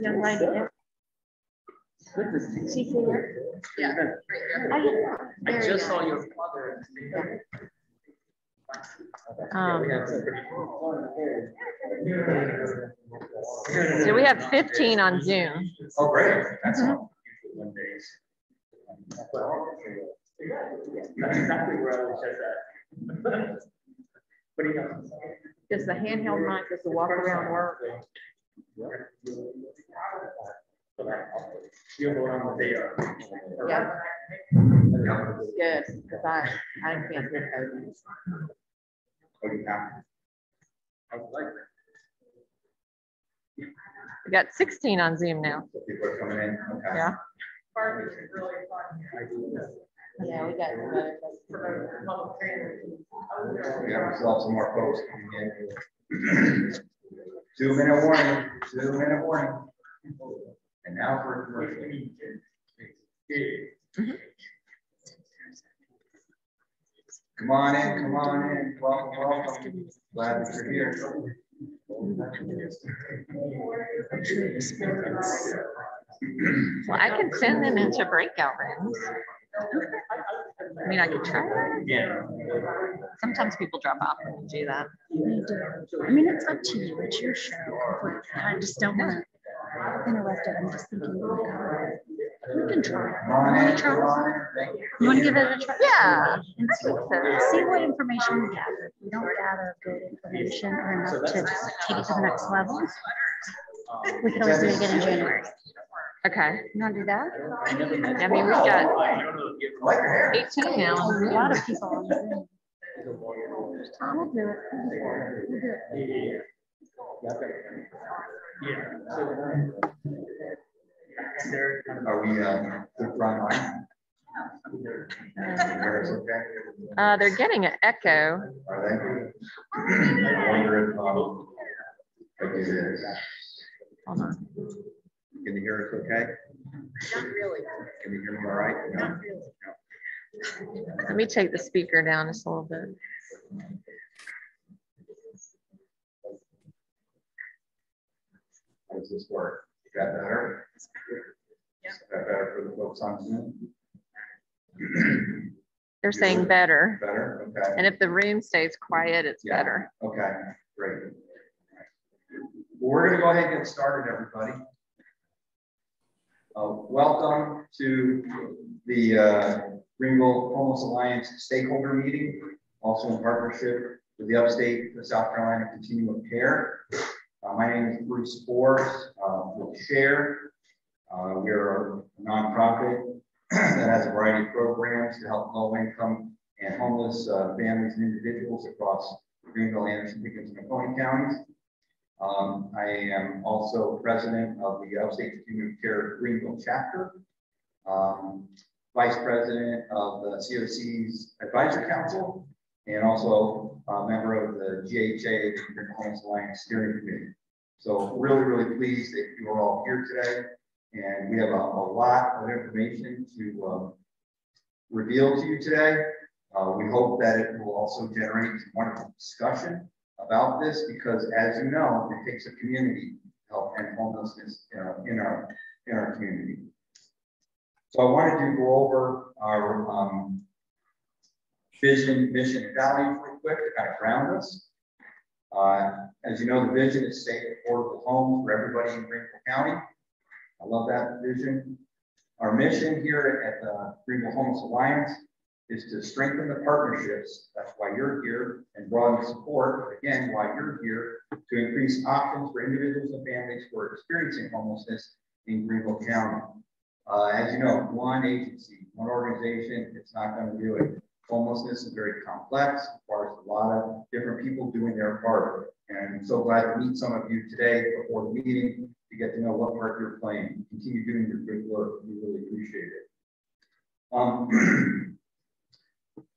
Young lady there. She's here. Yeah. I just saw your father. So we have 15 on Zoom. Oh, great. That's all. That's exactly where I always said that. But he doesn't. Does the handheld mic, does the walk around work? You'll go on the day. Yeah. Good, because I can't hear those. Oh, you have. I would like that. We got 16 on Zoom now. So people are coming in. Okay. Yeah. Yeah, we got we still have some more folks coming in. 2-minute warning. 2-minute warning. And now for a commercial. Come on in, come on in. Welcome, welcome. Glad that you're here. Well, I can send them into breakout rooms. I mean, I could try. Yeah. Sometimes people drop off and do that. I mean, it's up to you. It's your show. I just don't want to interrupt it. I'm just thinking, oh God, we can try. You want to try? You want to give it a try? Yeah. And see what information we gather. If we don't gather good information or enough to take it to the next level, we can always do it again in January. Okay. You want to do that? I mean, we've got 18 now. A lot of people on Zoom. We'll do it. We'll do it. Are we the front line? They're getting an echo. Are they? I wonder if it is. Hold on. Can you hear us okay? Not really. Can you hear me all right? No. Let me take the speaker down just a little bit. How does this work? Is that better? Yeah. Is that better for the folks on Zoom? They're saying better. Better, okay. And if the room stays quiet, it's better. Okay, great. Well, we're going to go ahead and get started, everybody. Welcome to the Greenville Homeless Alliance Stakeholder Meeting, also in partnership with the Upstate South Carolina Continuum of Care. My name is Bruce Forbes with SHARE. We're a nonprofit that has a variety of programs to help low-income and homeless families and individuals across Greenville, Anderson, Pickens, and Macomb counties. I am also president of the Upstate Continuum of Care Greenville chapter, vice president of the CoC's Advisory Council, and also a member of the GHA, the Greenville Homeless Alliance Steering Committee. So really, really pleased that you are all here today. And we have a lot of information to reveal to you today. We hope that it will also generate some wonderful discussion about this, because as you know, it takes a community to help end homelessness in our community. So I wanted to go over our vision, mission, and values real quick to kind of ground us. As you know, the vision is safe, affordable homes for everybody in Greenville County. I love that vision. Our mission here at the Greenville Homeless Alliance is to strengthen the partnerships. That's why you're here, and broaden support, again, why you're here, to increase options for individuals and families who are experiencing homelessness in Greenville County. As you know, one agency, one organization, it's not going to do it. Homelessness is very complex, requires a lot of different people doing their part. And I'm so glad to meet some of you today before the meeting to get to know what part you're playing. Continue doing your good work. We really appreciate it.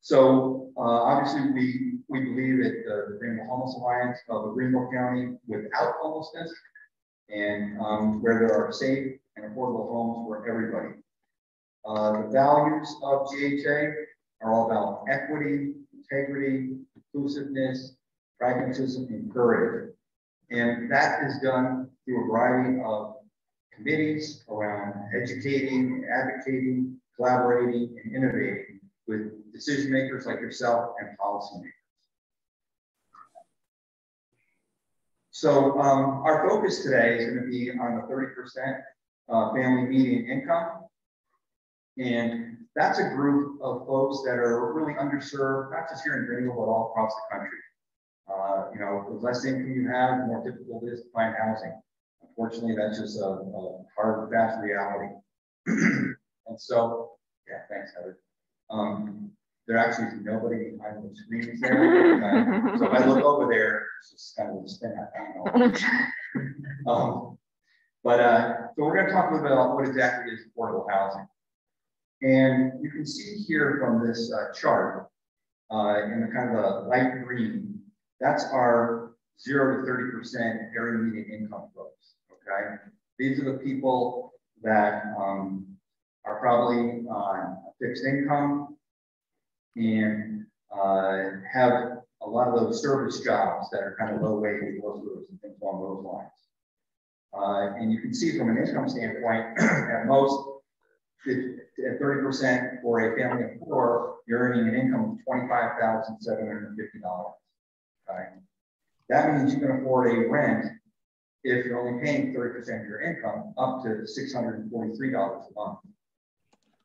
So obviously we believe that the Greenville Homeless Alliance of Greenville County without homelessness, and where there are safe and affordable homes for everybody. The values of GHA are all about equity, integrity, inclusiveness, pragmatism, and courage. And that is done through a variety of committees, around educating, advocating, collaborating, and innovating with decision makers like yourself and policymakers. So our focus today is going to be on the 30% family median income. And that's a group of folks that are really underserved, not just here in Greenville, but all across the country. You know, the less income you have, the more difficult it is to find housing. Unfortunately, that's just a hard and fast reality. And so, yeah, thanks, Heather. There actually is nobody behind the screens there. So if I look over there, it's just kind of a spin. I don't know. So we're going to talk a little bit about what exactly is affordable housing. And you can see here from this chart, in the kind of the light green, that's our 0 to 30% area median income folks. Okay, these are the people that are probably on fixed income and have a lot of those service jobs that are kind of low wage, low service, and things along those lines. And you can see from an income standpoint, at most, at 30% for a family of 4, you're earning an income of $25,750. Okay, that means you can afford a rent if you're only paying 30% of your income up to $643 a month.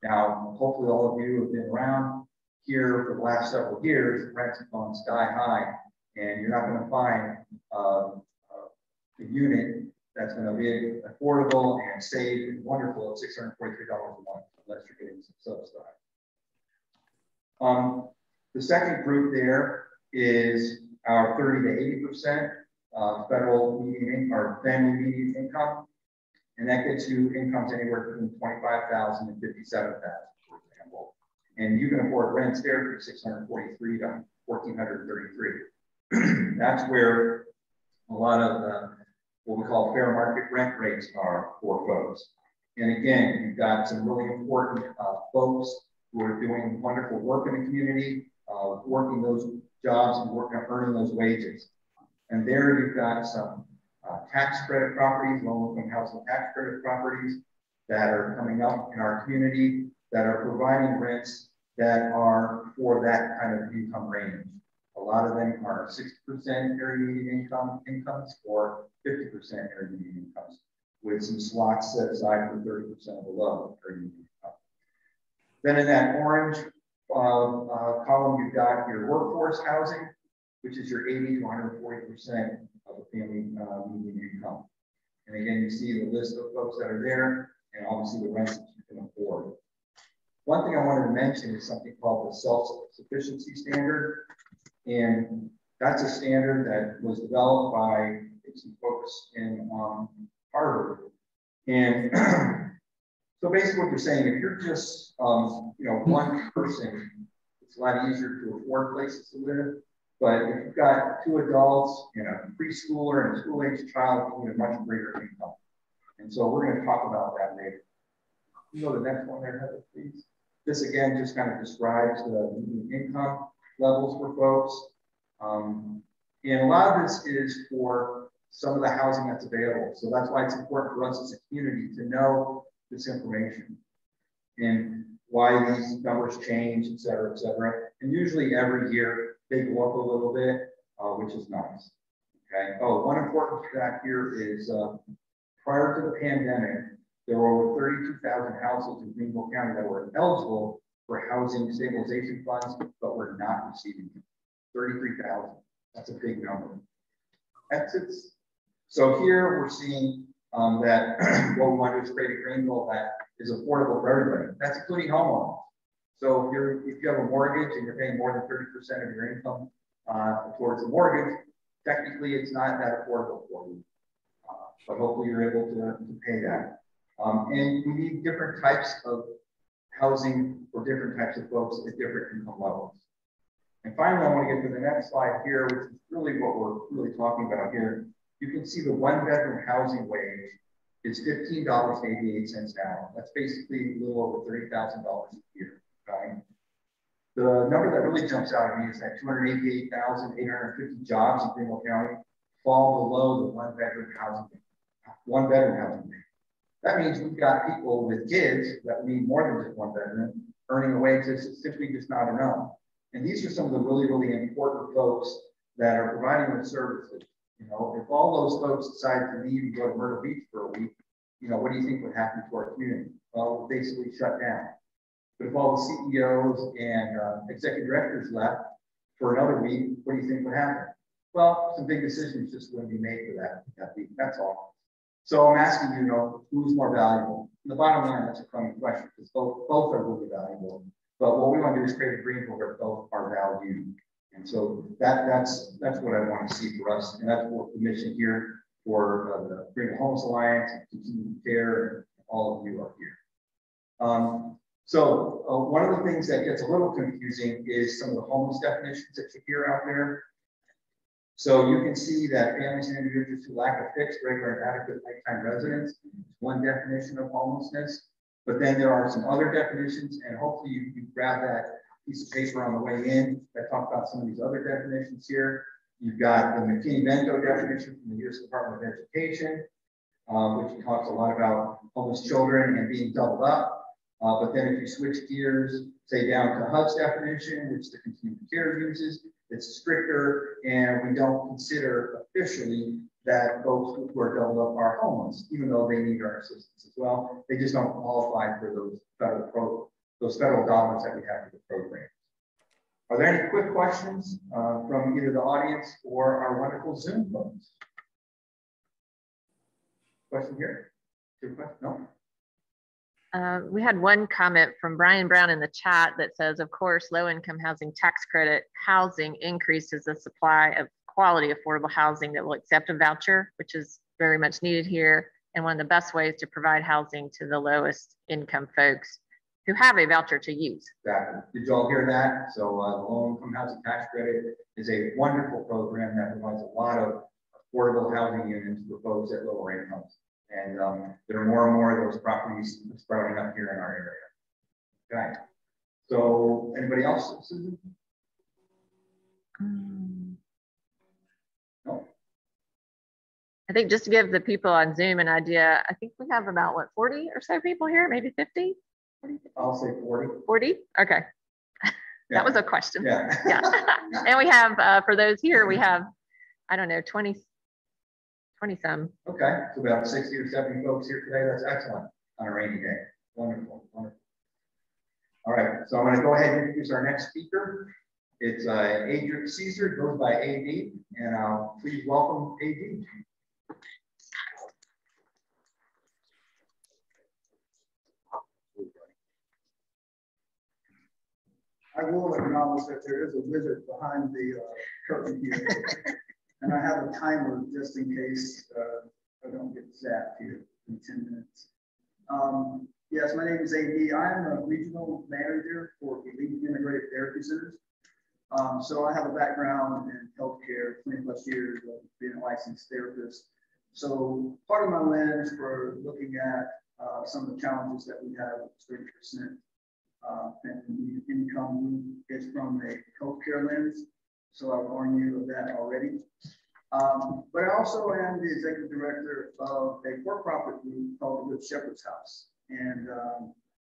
Now, hopefully all of you have been around here for the last several years. Rents have gone sky high, and you're not going to find a unit that's going to be affordable and safe and wonderful at $643 a month, unless you're getting some subsidized. The second group there is our 30 to 80% federal median income or family median income, and that gets you incomes anywhere between $25,000 and $57,000, for example. And you can afford rents there from $643 to $1,433. That's where a lot of the what we call fair market rent rates are for folks. And again, you've got some really important folks who are doing wonderful work in the community, working those jobs and earning those wages. And there you've got some tax credit properties, low income housing tax credit properties that are coming up in our community that are providing rents that are for that kind of income range. A lot of them are 60% area median incomes or 50% area median incomes, with some slots set aside for 30% below area median income. Then in that orange column, you've got your workforce housing, which is your 80 to 140% of the family median income. And again, you see the list of folks that are there, and obviously the rents that you can afford. One thing I wanted to mention is something called the self-sufficiency standard. And that's a standard that was developed by some folks in Harvard. And so basically what you're saying, if you're just one person, it's a lot easier to afford places to live. But if you've got 2 adults and a preschooler and a school-age child, you need a much greater income. And so we're going to talk about that later. You go to the next one there, Heather, please. This again just kind of describes the median income levels for folks. And a lot of this is for some of the housing that's available. So that's why it's important for us as a community to know this information and why these numbers change, et cetera, et cetera. And usually every year they go up a little bit, which is nice. Okay. Oh, one important fact here is prior to the pandemic, there were over 32,000 households in Greenville County that were eligible for housing stabilization funds, but were not receiving them. 33,000. That's a big number. Exits. So here we're seeing that what we want to do is create a Greenville that is affordable for everybody. That's including homeowners. So if you have a mortgage and you're paying more than 30% of your income towards the mortgage, technically it's not that affordable for you. But hopefully you're able to pay that. And we need different types of housing for different types of folks at different income levels. And finally, I want to get to the next slide here, which is really what we're really talking about here. You can see the 1-bedroom housing wage is $15.88 now. That's basically a little over $30,000 a year. Okay? The number that really jumps out at me is that 288,850 jobs in Greenville County fall below the 1-bedroom housing wage. That means we've got people with kids that need more than just one bedroom, earning a wage that's simply just not enough. And these are some of the really, really important folks that are providing those services. You know, if all those folks decide to leave and go to Myrtle Beach for a week, you know, what do you think would happen to our community? Well, we'll basically shut down. But if all the CEOs and executive directors left for another week, what do you think would happen? Well, some big decisions just wouldn't be made for that week. That's all. So I'm asking you, you know, who's more valuable? And the bottom line, that's a crummy question because both are really valuable. But what we want to do is create a Greenville where both are valued. And so that's what I want to see for us. And that's what the mission here for the Greenville Homeless Alliance and Continuing Care, and all of you are here. So one of the things that gets a little confusing is some of the homeless definitions that you hear out there. So you can see that families and individuals who lack a fixed, regular, and adequate lifetime residence is one definition of homelessness. But then there are some other definitions, and hopefully you grab that piece of paper on the way in that talk about some of these other definitions here. You've got the McKinney-Vento definition from the U.S. Department of Education, which talks a lot about homeless children and being doubled up. But then if you switch gears, say down to HUD's definition, which the Continuing Care uses, it's stricter, and we don't consider officially that folks who are doubled up are homeless, even though they need our assistance as well. They just don't qualify for those federal dollars that we have for the program. Are there any quick questions from either the audience or our wonderful Zoom folks? Question here? Your question? No? We had one comment from Brian Brown in the chat that says, of course, low-income housing tax credit housing increases the supply of quality affordable housing that will accept a voucher, which is very much needed here, and one of the best ways to provide housing to the lowest income folks who have a voucher to use. Exactly. Did you all hear that? So the low-income housing tax credit is a wonderful program that provides a lot of affordable housing units for folks at lower incomes. And there are more and more of those properties sprouting up here in our area. Okay. So anybody else, Susan? No? I think just to give the people on Zoom an idea, I think we have about, what, 40 or so people here, maybe 50? 40, 50? I'll say 40. 40? Okay. Yeah. That was a question. Yeah. Yeah. And we have, for those here, we have, I don't know, 20 some. Okay, so about 60 or 70 folks here today. That's excellent on a rainy day. Wonderful, wonderful. All right, so I'm going to go ahead and introduce our next speaker. It's Adrian Caesar, goes by AD, and please welcome AD. I will acknowledge that there is a wizard behind the curtain here. And I have a timer just in case I don't get zapped here in 10 minutes. Yes, my name is AD. I'm a regional manager for Elite Integrated Therapy Centers. So I have a background in healthcare, 20+ years of being a licensed therapist. So part of my lens for looking at some of the challenges that we have with 30% and income is from a healthcare lens. So I've warned you of that already. But I also am the executive director of a for-profit group called the Good Shepherd's House. And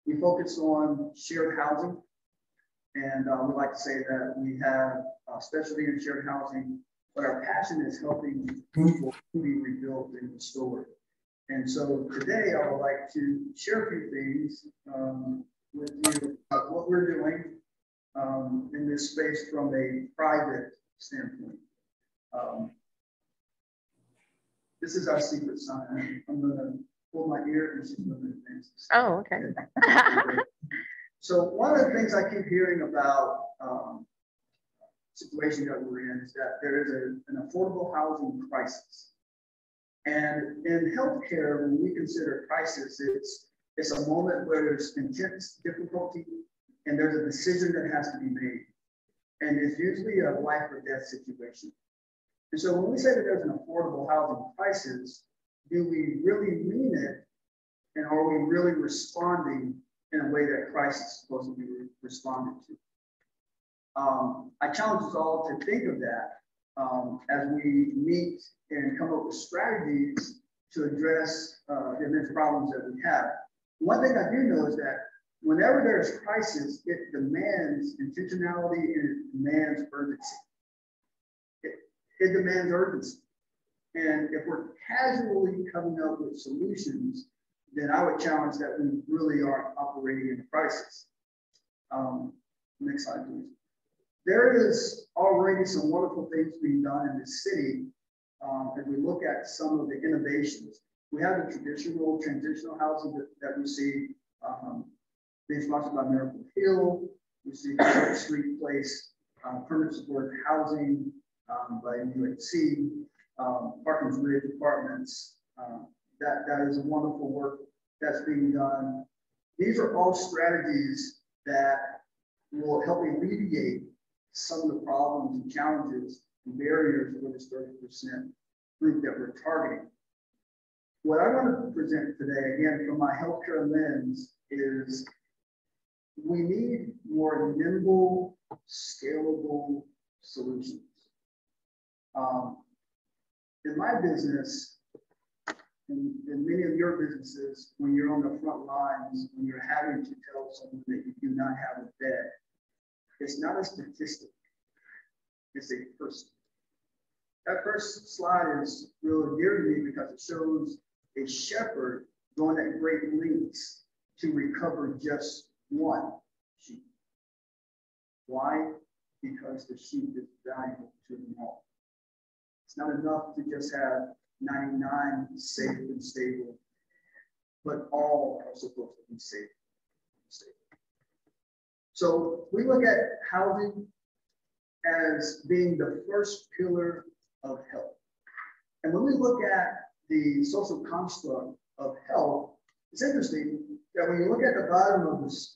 we focus on shared housing. And we like to say that we have a specialty in shared housing, but our passion is helping people be rebuilt and restored. And so today I would like to share a few things with you about what we're doing in this space from a private standpoint. This is our secret sign. I'm going to pull my ear and she's going to advance. Oh, okay. So one of the things I keep hearing about situation that we're in is that there is an affordable housing crisis. And in healthcare, when we consider crisis, it's a moment where there's intense difficulty and there's a decision that has to be made. And it's usually a life or death situation. And so when we say that there's an affordable housing crisis, do we really mean it? And are we really responding in a way that crisis is supposed to be responded to? I challenge us all to think of that as we meet and come up with strategies to address the immense problems that we have. One thing I do know is that whenever there's crisis, it demands intentionality and it demands urgency. It demands urgency. And if we're casually coming up with solutions, then I would challenge that we really are operating in a crisis. Next slide, please. There is already some wonderful things being done in this city. As we look at some of the innovations, we have the traditional transitional housing that we see being sponsored by Miracle Hill. We see Church Street Place, permanent supported housing by UHC, Parkins Ridge Apartments. That is a wonderful work that's being done. These are all strategies that will help alleviate some of the problems and challenges and barriers for this 30% group that we're targeting. What I want to present today, again, from my healthcare lens, is we need more nimble, scalable solutions. In my business, and in many of your businesses, when you're on the front lines, when you're having to tell someone that you do not have a bed, it's not a statistic, it's a person. That first slide is really dear to me because it shows a shepherd going at great lengths to recover just one sheep. Why? Because the sheep is valuable to them all. It's not enough to just have 99 safe and stable, but all are supposed to be safe and stable. So we look at housing as being the first pillar of health. And when we look at the social construct of health, it's interesting that when you look at the bottom of this,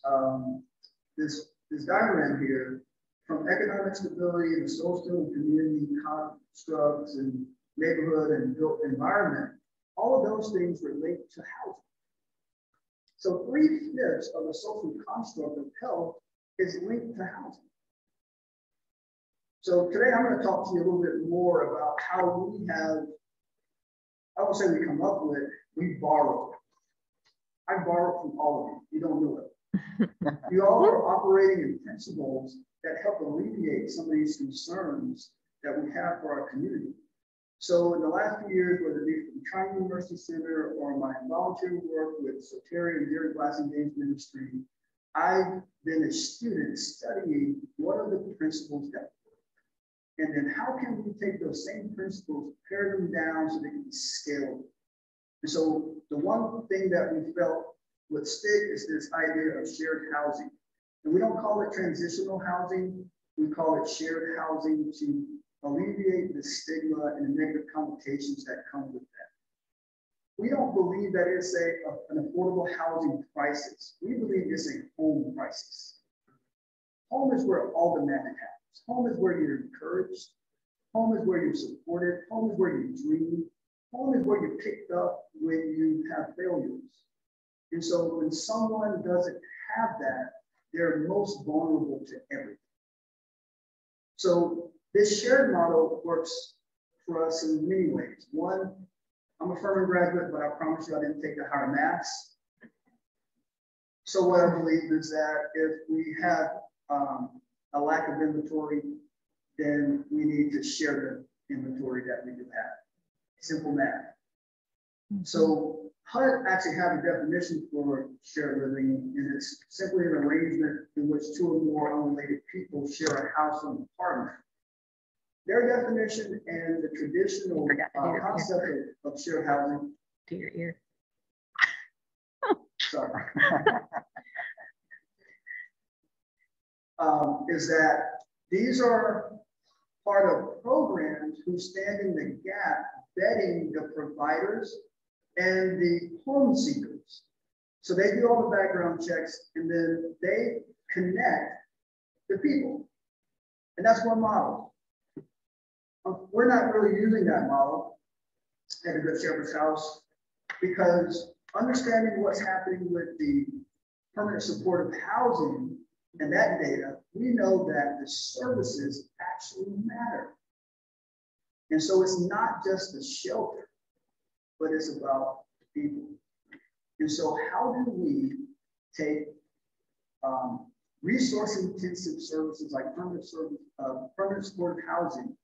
this diagram here, from economic stability and social and community constructs and neighborhood and built environment, all of those things relate to housing. So 3/5 of the social construct of health is linked to housing. So today I'm going to talk to you a little bit more about how we have, I won't say we come up with, we borrow. I borrow from all of you. You don't know it. You all are operating in principles that help alleviate some of these concerns that we have for our community. So in the last few years, whether it be from Triangle University Center or my volunteer work with Soteria and Jerry Glass and Games Ministry, I've been a student studying what are the principles that work. And then how can we take those same principles, pare them down so they can be scalable. And so the one thing that we felt with STIG is this idea of shared housing. And we don't call it transitional housing, we call it shared housing to alleviate the stigma and the negative connotations that come with that. We don't believe that it's an affordable housing crisis. We believe it's a home crisis. Home is where all the magic happens. Home is where you're encouraged. Home is where you're supported. Home is where you dream. Home is where you're picked up when you have failures. And so when someone doesn't have that, they're most vulnerable to everything. So this shared model works for us in many ways. One, I'm a Furman graduate, but I promise you I didn't take the higher maths. So what I believe is that if we have a lack of inventory, then we need to share the inventory that we do have. Simple math. So HUD actually have a definition for shared living, and it's simply an arrangement in which two or more unrelated people share a house or an apartment. Their definition and the traditional concept of shared housing. To your ear. Sorry. Is that these are part of programs who stand in the gap, vetting the providers and the home seekers. So they do all the background checks and then they connect the people. And that's one model. We're not really using that model at a Good Shepherd's House because understanding what's happening with the permanent supportive housing and that data, we know that the services actually matter. And so it's not just the shelter. but it's about people. And so how do we take resource-intensive services like permanent supportive housing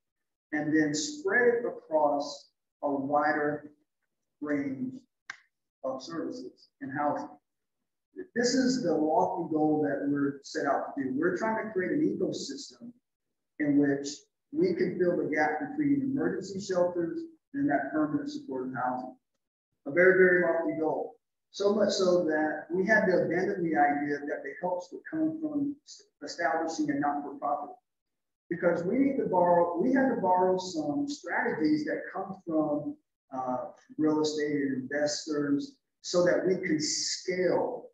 and then spread it across a wider range of services and housing? This is the lofty goal that we're set out to do. We're trying to create an ecosystem in which we can fill the gap between emergency shelters and that permanent supportive housing. A very, very lofty goal. So much so that we had to abandon the idea that the helps would come from establishing a not-for-profit. Because we had to borrow some strategies that come from real estate investors so that we can scale.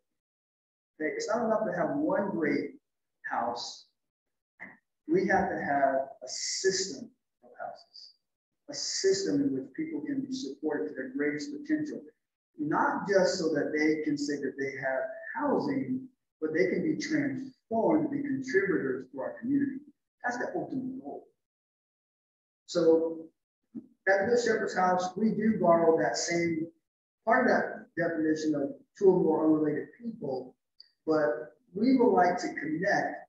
Okay? It's not enough to have one great house. We have to have a system of houses, a system in which people can be supported to their greatest potential. Not just so that they can say that they have housing, but they can be transformed to be contributors to our community. That's the ultimate goal. So at Good Shepherd's House, we do borrow that same part of that definition of two or more unrelated people, but we would like to connect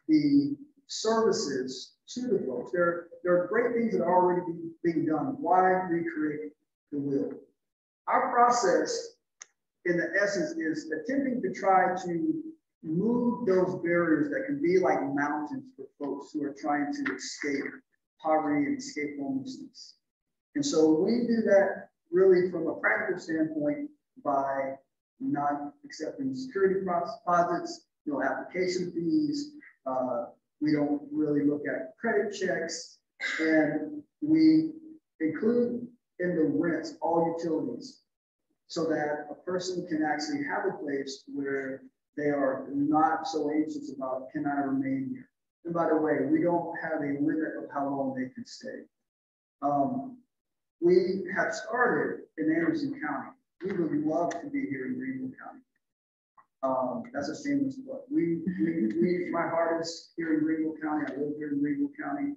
the services to the folks. There are great things that are already being done. Why recreate the wheel? Our process, in the essence, is attempting to try to move those barriers that can be like mountains for folks who are trying to escape poverty and escape homelessness. And so we do that really from a practical standpoint by not accepting security deposits, no application fees. We don't really look at credit checks, and we include in the rents all utilities so that a person can actually have a place where they are not so anxious about, can I remain here? And by the way, we don't have a limit of how long they can stay. We have started in Anderson County. We would love to be here in Greenville County. That's a shameless plug. My heart is here in Greenville County. I live here in Greenville County.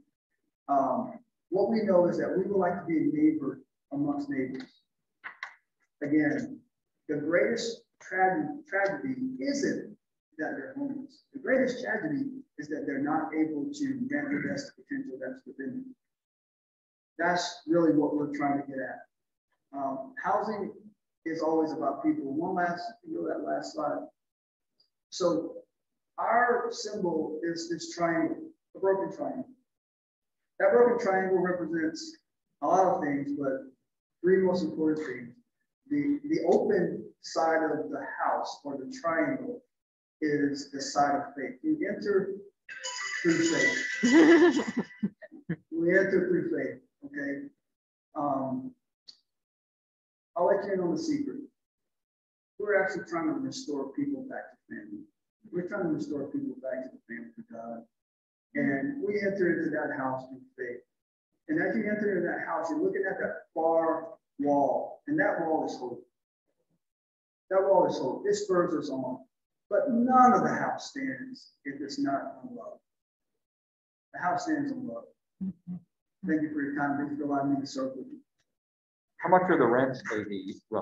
What we know is that we would like to be a neighbor amongst neighbors. Again, the greatest tragedy isn't that they're homeless. The greatest tragedy is that they're not able to grant the best potential that's within them. That's really what we're trying to get at. Housing is always about people. That last slide. So our symbol is this triangle, a broken triangle. That broken triangle represents a lot of things, but three most important things. The open side of the house, or the triangle, is the side of faith. You enter through faith. We enter through faith, okay? I'll let you in on the secret. We're actually trying to restore people back to family. We're trying to restore people back to the family of God. And we enter into that house through faith. And as you enter into that house, you're looking at that far wall, and that wall is hope. That wall is hope. It spurs us on. But none of the house stands if it's not on love. The house stands on love. Thank you for your time. Thank you for allowing me to serve with you. How much are the rents, AD?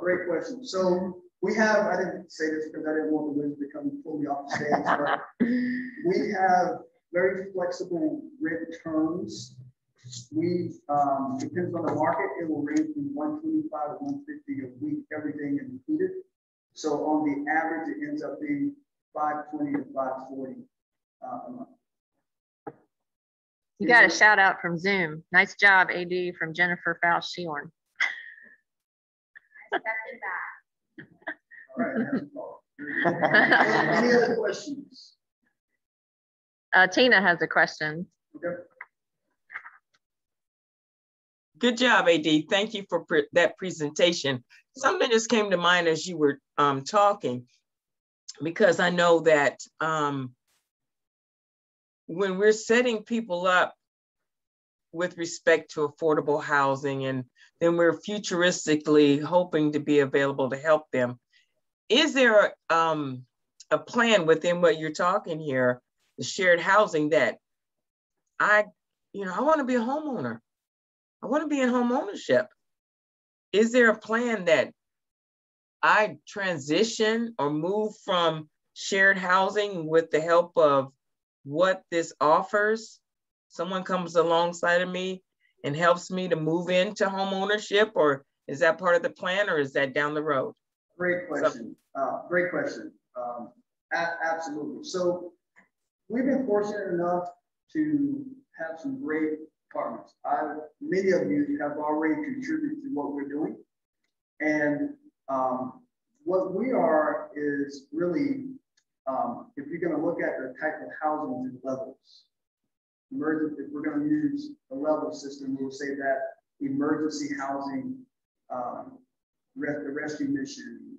Great question. So we have, I didn't say this because I didn't want the wizard to come pull me off the stage, but we have very flexible rent terms. Depends on the market, it will range from $125 to $150 a week, everything included. So on the average, it ends up being $520 to $540 a month. You got a shout out from Zoom. Nice job, AD, from Jennifer Faust-Shorn. All right. Any other questions? Tina has a question. Okay. Good job, AD. Thank you for that presentation. Something just came to mind as you were talking, because I know that when we're setting people up with respect to affordable housing, and then we're futuristically hoping to be available to help them, is there a plan within what you're talking here, the shared housing, that I want to be a homeowner. I want to be in home ownership. is there a plan that I transition or move from shared housing with the help of what this offers? Someone comes alongside of me and helps me to move into home ownership, or is that part of the plan, or is that down the road? Great question. Great question. Absolutely. So we've been fortunate enough to have some great partners. Many of you have already contributed to what we're doing. And what we are is really, if you're going to look at the type of housing and levels, if we're going to use a level system, we'll say that emergency housing, the rescue mission,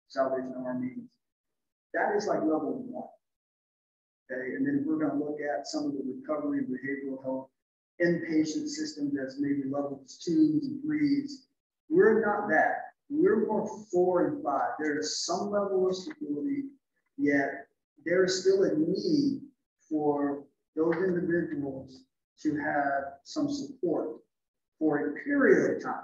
Salvation Army, that is like level 1. Okay, and then if we're going to look at some of the recovery and behavioral health inpatient systems, that's maybe levels 2s and 3s. We're not that. We're more 4 and 5. There's some level of stability, yet there is still a need for those individuals to have some support for a period of time.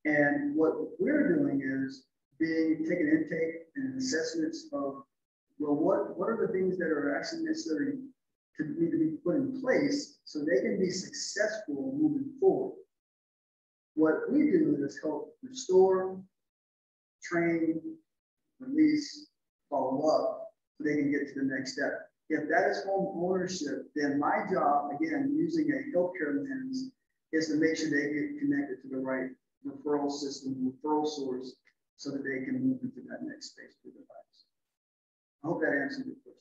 And what we're doing is taking intake and assessments of, well, what are the things that are actually necessary to need to be put in place so they can be successful moving forward. What we do is help restore, train, release, follow up, so they can get to the next step. If that is home ownership, then my job, again, using a healthcare lens, is to make sure they get connected to the right referral system, referral source, so that they can move into that next space for their lives. I hope that answered your question.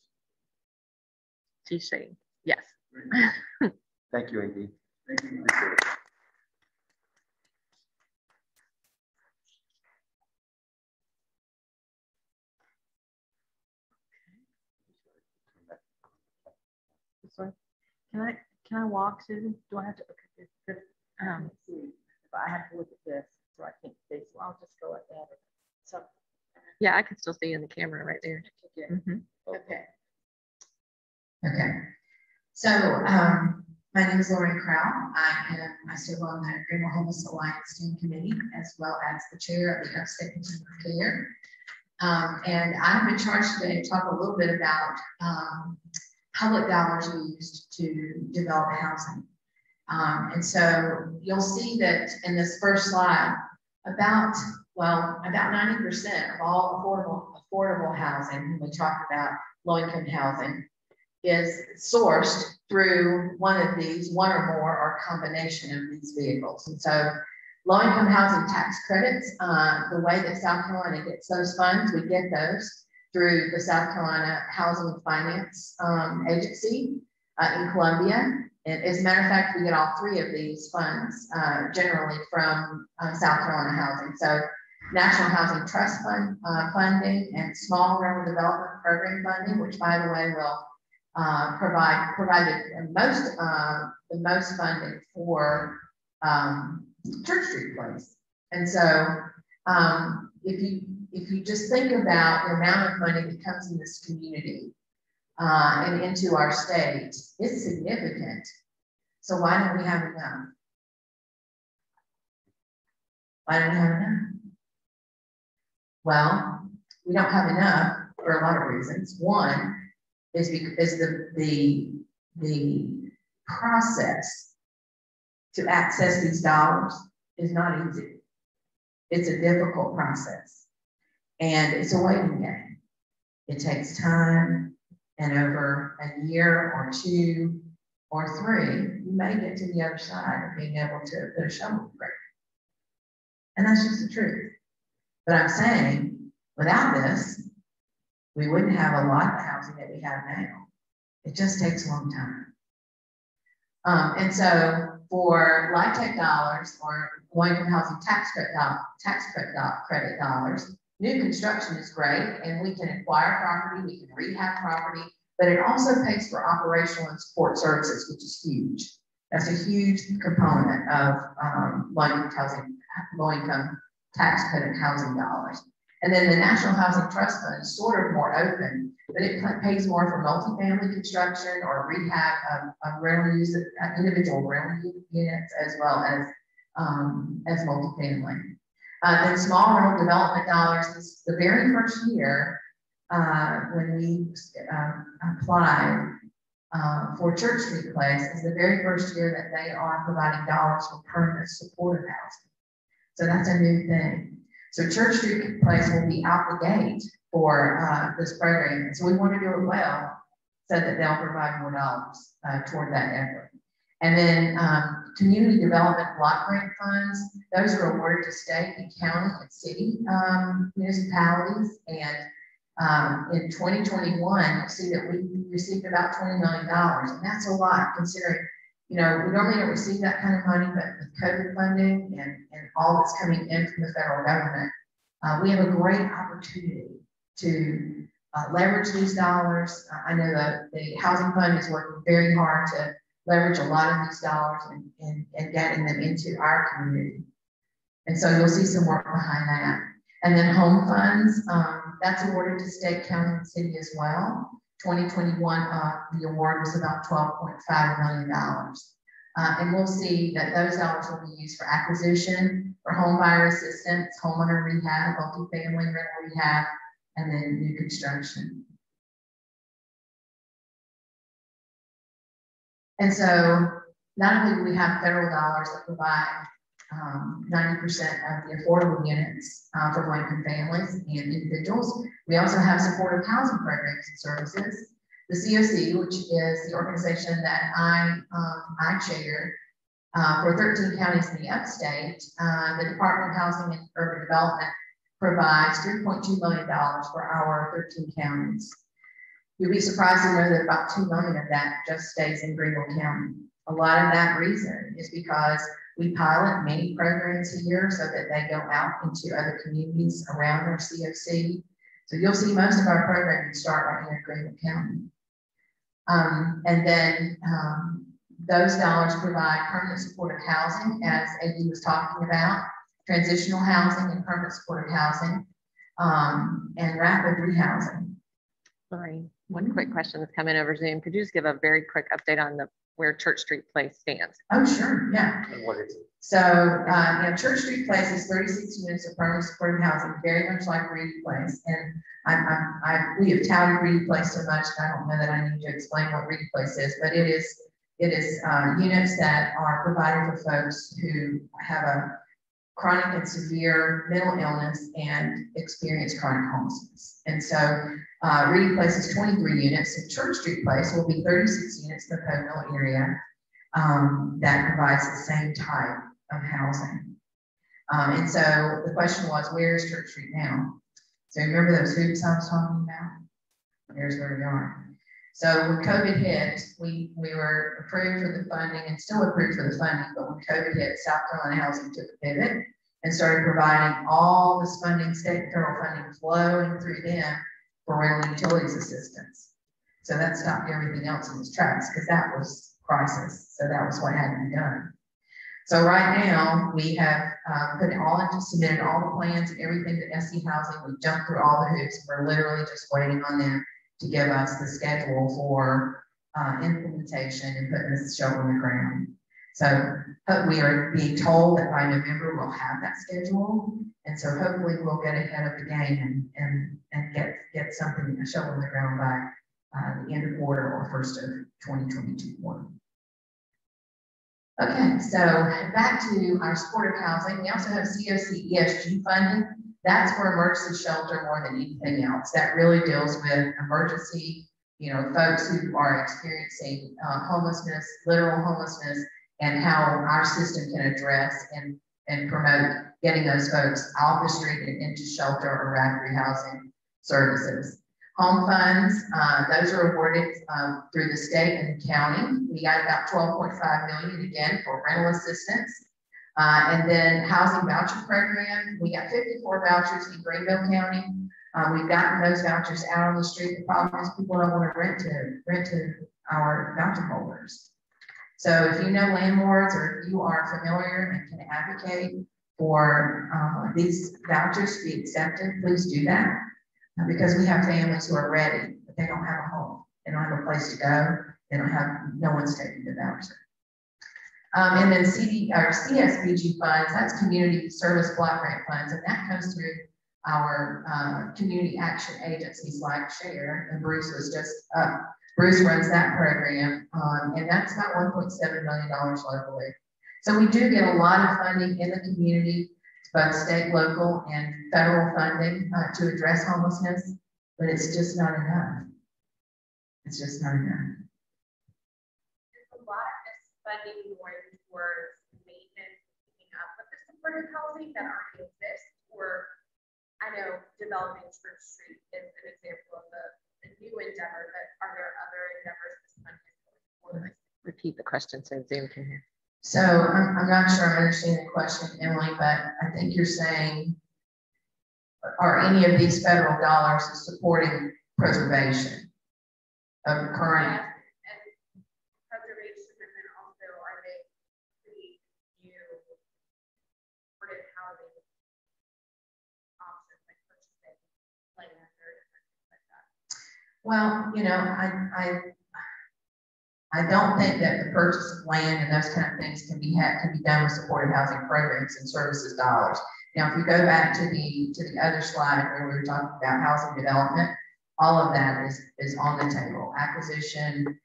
She's saying yes. Thank you, AD. Thank you. Can I walk, Susan? Do I have to? Okay, if I have to look at this, so I can't see, so I'll just go like that. So Yeah, I can still see you in the camera right there. Okay. Okay. So my name is Lauren Crow. I serve on the Greenville Homeless Alliance Steering Committee, as well as the chair of the Upstate Continuum of Care. And I've been charged today to talk a little bit about public dollars used to develop housing. And so you'll see that in this first slide, about 90% of all affordable housing, when we talk about low-income housing, is sourced through one of these, one or more, or a combination of these vehicles. And so low-income housing tax credits, the way that South Carolina gets those funds, we get those through the South Carolina Housing and Finance Agency in Columbia. And as a matter of fact, we get all 3 of these funds generally from South Carolina Housing. So National Housing Trust Fund funding and Small Rural Development Program funding, which, by the way, will provided the most funding for Church Street Place. And so if you just think about the amount of money that comes in this community and into our state, it's significant. So why don't we have enough? Why don't we have enough? Well, we don't have enough for a lot of reasons. One is because the process to access these dollars is not easy. It's a difficult process, and it's a waiting game. It takes time, and over a year or 2 or 3, you may get to the other side of being able to put a shovel in the ground. And that's just the truth. But I'm saying, without this, we wouldn't have a lot of the housing that we have now. It just takes a long time. And so for LIHTC dollars or low-income housing tax credit dollars, new construction is great, and we can acquire property, we can rehab property, but it also pays for operational and support services, which is huge. That's a huge component of low-income tax credit housing dollars. And then the National Housing Trust Fund is sort of more open, but it pays more for multifamily construction or rehab of rental use, individual rental units, as well as as multifamily. Then small rental development dollars is the very first year when we applied for Church Street Place is the very first year that they are providing dollars for permanent supportive housing. So that's a new thing. So Church Street Place will be out the gate for this program. So we want to do it well so that they'll provide more dollars toward that effort. And then community development block grant funds, those are awarded to state and county and city municipalities. And in 2021, you see that we received about $20 million. And that's a lot considering, you know, we normally don't receive that kind of money, but with COVID funding and all that's coming in from the federal government, we have a great opportunity to leverage these dollars. I know that the housing fund is working very hard to leverage a lot of these dollars and getting them into our community. And so you'll see some work behind that. And then home funds, that's awarded to state, county, and city as well. 2021, the award was about $12.5 million. And we'll see that those dollars will be used for acquisition, for home buyer assistance, homeowner rehab, multifamily rental rehab, and then new construction. And so not only do we have federal dollars that provide 90% of the affordable units for low-income families and individuals, we also have supportive housing programs and services. The CoC, which is the organization that I chair for 13 counties in the upstate, the Department of Housing and Urban Development provides $3.2 million for our 13 counties. You'll be surprised to know that about $2 million of that just stays in Greenville County. A lot of that reason is because we pilot many programs here so that they go out into other communities around our CoC. So you'll see most of our programming start right here in Greenville County. And then those dollars provide permanent supportive housing, as AD was talking about, transitional housing and permanent supportive housing, and rapid rehousing. Sorry, one quick question that's coming over Zoom. Could you just give a very quick update on where Church Street Place stands? Oh, sure, yeah. And what is it? So, Church Street Place is 36 units of permanent supportive housing, very much like Reedy Place. And we have touted Reedy Place so much that I don't know that I need to explain what Reedy Place is, but it is units that are provided for folks who have a chronic and severe mental illness and experience chronic homelessness. And so Reedy Place is 23 units, and Church Street Place will be 36 units in the Poe Mill area that provides the same type of housing. And so the question was, where is Church Street now? So remember those hoops I was talking about? Here's where we are. So when COVID hit, we were approved for the funding and still approved for the funding, but when COVID hit, South Carolina Housing took a pivot and started providing all this funding, state and federal funding flowing through them for rental utilities assistance. So that stopped everything else in its tracks because that was crisis. So that was what had to be done. So right now we have submitted all the plans and everything to SC Housing. We've jumped through all the hoops. We're literally just waiting on them to give us the schedule for implementation and putting this shovel in the ground. So we are being told that by November we'll have that schedule, and so hopefully we'll get ahead of the game and get something, a shovel in the ground by the end of quarter or first of 2022 quarter. Okay, so back to our supportive housing. We also have CoC ESG funding. That's for emergency shelter more than anything else. That really deals with emergency, folks who are experiencing homelessness, literal homelessness, and how our system can address and promote getting those folks off the street and into shelter or rapid rehousing services. Home funds, those are awarded through the state and the county. We got about $12.5 million again for rental assistance. And then housing voucher program, we got 54 vouchers in Greenville County. We've gotten those vouchers out on the street. The problem is people don't want to rent to our voucher holders. So if you know landlords or if you are familiar and can advocate for these vouchers to be accepted, please do that. Because we have families who are ready, but they don't have a home. They don't have a place to go. They don't have, no one's taking the voucher. And then CSBG funds, that's community service block grant funds, and that comes through our community action agencies like SHARE, and Bruce was just Bruce runs that program, and that's about $1.7 million locally. So we do get a lot of funding in the community, both state, local, and federal funding to address homelessness, but it's just not enough. It's just not enough. There's a lot of this funding going towards maintenance, keeping up with the supported housing that already exists, or I know developing Church Street is an example of a new endeavor, but are there other endeavors this money is going towards? Repeat the question so Zoom can hear. So I'm not sure I understand the question, Emily, but I think you're saying, are any of these federal dollars supporting preservation of current? Yes, and preservation, and then also are they pretty new supported housing options like purchasing land or things like that? Well, you know, I don't think that the purchase of land and those kind of things can be done with supported housing programs and services dollars. Now, if you go back to the other slide where we were talking about housing development, all of that is on the table. Acquisition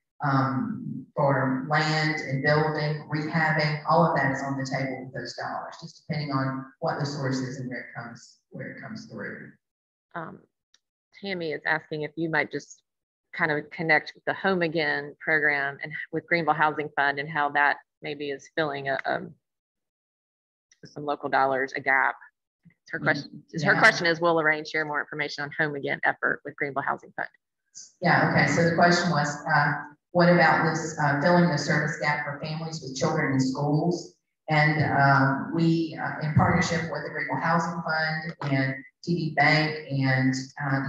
for land and building, rehabbing, all of that is on the table with those dollars, just depending on what the source is and where it comes through. Tammy is asking if you might just kind of connect with the Home Again program and with Greenville Housing Fund and how that maybe is filling some local dollars, a gap. Her question, her question is, will Lorraine share more information on Home Again effort with Greenville Housing Fund? Yeah, okay, so the question was, what about this filling the service gap for families with children in schools? And we, in partnership with the Greenville Housing Fund and TD Bank and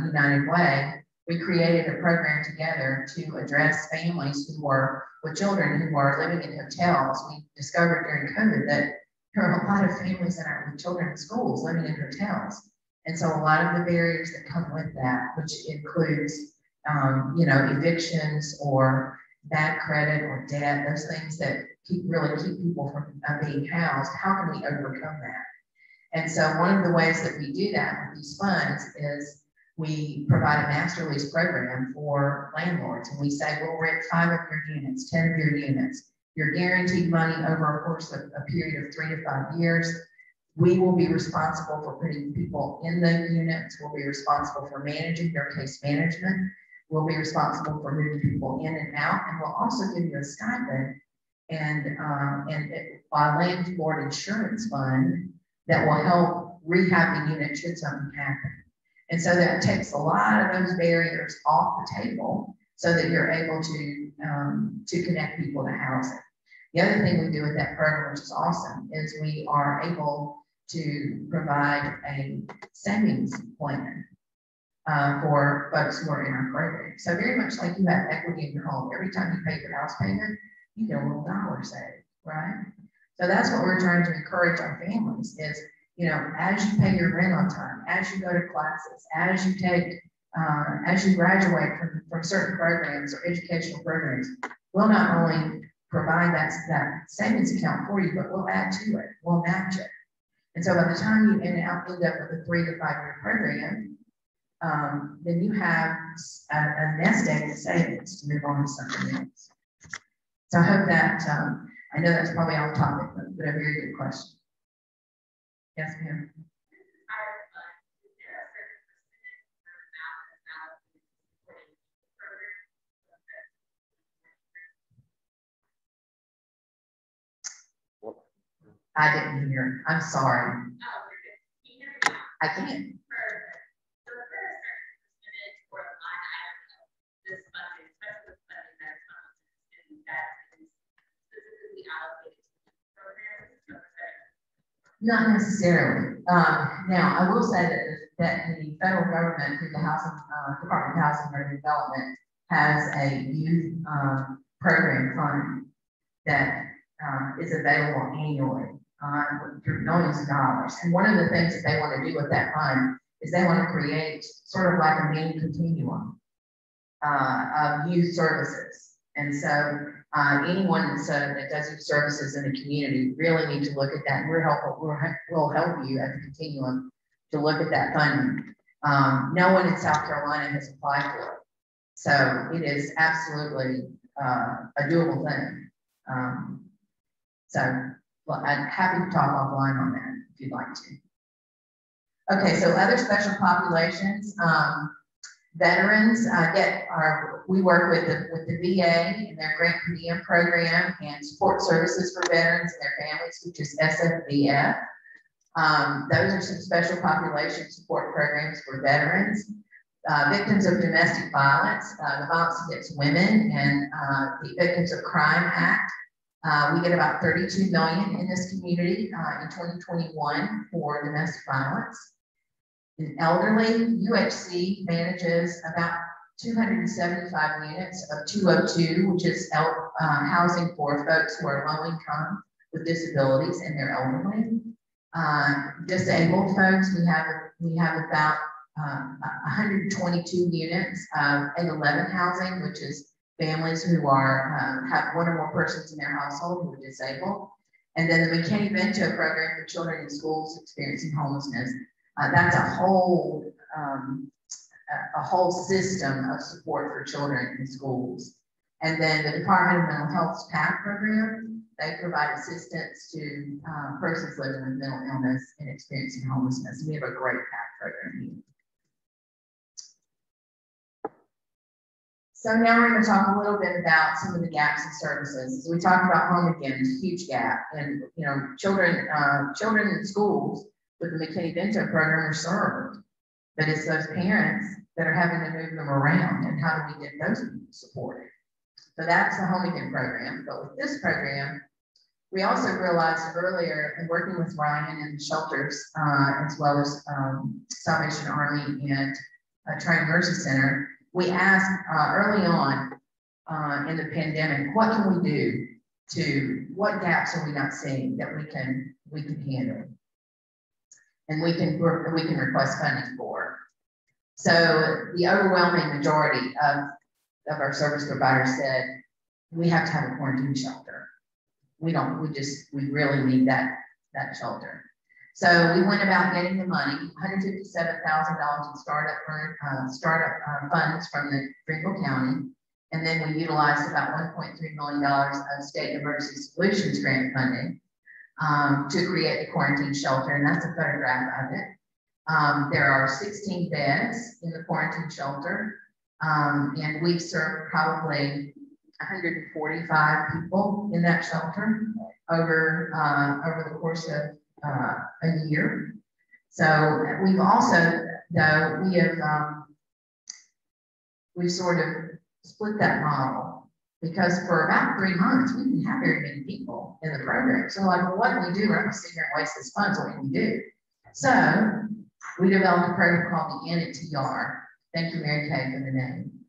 United Way, we created a program together to address families who were with children who were living in hotels. We discovered during COVID that there are a lot of families that are with children in schools living in hotels. And so a lot of the barriers that come with that, which includes, you know, evictions or bad credit or debt, those things that really keep people from being housed, how can we overcome that? And so one of the ways that we do that with these funds is we provide a master lease program for landlords. And we say, we'll rent 5 of your units, 10 of your units. You're guaranteed money over a course of a period of 3 to 5 years. We will be responsible for putting people in the units. We'll be responsible for managing their case management. We'll be responsible for moving people in and out. And we'll also give you a stipend and a landlord insurance fund that will help rehab the unit should something happen. And so that takes a lot of those barriers off the table so that you're able to connect people to housing. The other thing we do with that program, which is awesome, is we are able to provide a savings plan for folks who are in our program. So very much like you have equity in your home, every time you pay your house payment, you get a little dollar saved, right? So that's what we're trying to encourage our families is, you know, as you pay your rent on time, as you go to classes, as you take, as you graduate from certain programs or educational programs, we'll not only provide that savings account for you, but we'll add to it, we'll match it. And so by the time you end up with a 3 to 5 year program, then you have a nest egg of savings to move on to something else. So I hope that, I know that's probably off topic, but a very good question. Yes, ma'am. I didn't hear. I'm sorry. I can't. Not necessarily. Now, I will say that the federal government, through the Department of Housing and Urban Development, has a youth program fund that is available annually for millions of dollars. And one of the things that they want to do with that fund is they want to create sort of like a mini continuum of youth services. And so anyone that does youth services in the community really need to look at that. And we'll help you at the continuum to look at that funding. No one in South Carolina has applied for it. So it is absolutely a doable thing. Well, I'm happy to talk offline on that if you'd like to. Okay, so other special populations, veterans we work with the VA and their grant per diem program and support services for veterans and their families, which is SFVF. Those are some special population support programs for veterans. Victims of domestic violence, the Violence Against Women, and the Victims of Crime Act. We get about $32 million in this community in 2021 for domestic violence. In elderly, UHC manages about 275 units of 202, which is housing for folks who are low income with disabilities and they're elderly. Disabled folks, we have about 122 units of 811 housing, which is families who have one or more persons in their household who are disabled. And then the McKinney-Vento program for children in schools experiencing homelessness. That's a whole system of support for children in schools. And then the Department of Mental Health's PAC program, they provide assistance to persons living with mental illness and experiencing homelessness. We have a great PAC program here. So now we're going to talk a little bit about some of the gaps in services. So we talked about home again, it's a huge gap. And children in schools with the McKinney-Vento program are served. But it's those parents that are having to move them around, and how do we get those supported? So that's the home again program. But with this program, we also realized earlier in working with Ryan and the shelters, as well as Salvation Army and Trained Nurses Center, we asked early on in the pandemic, what can we do what gaps are we not seeing that we can handle? And we can request funding for. So the overwhelming majority of our service providers said, we have to have a quarantine shelter. We really need that shelter. So we went about getting the money, $157,000 in startup funds from the Greenville County. And then we utilized about $1.3 million of state emergency solutions grant funding to create the quarantine shelter. And that's a photograph of it. There are 16 beds in the quarantine shelter. And we've served probably 145 people in that shelter over the course of a year. So we've also, we've sort of split that model, because for about 3 months, we didn't have very many people in the program. So like, well, what do we do? We're not going to sit here and waste this funds. What can we do? So we developed a program called the NTR. Thank you, Mary Kay, for the name.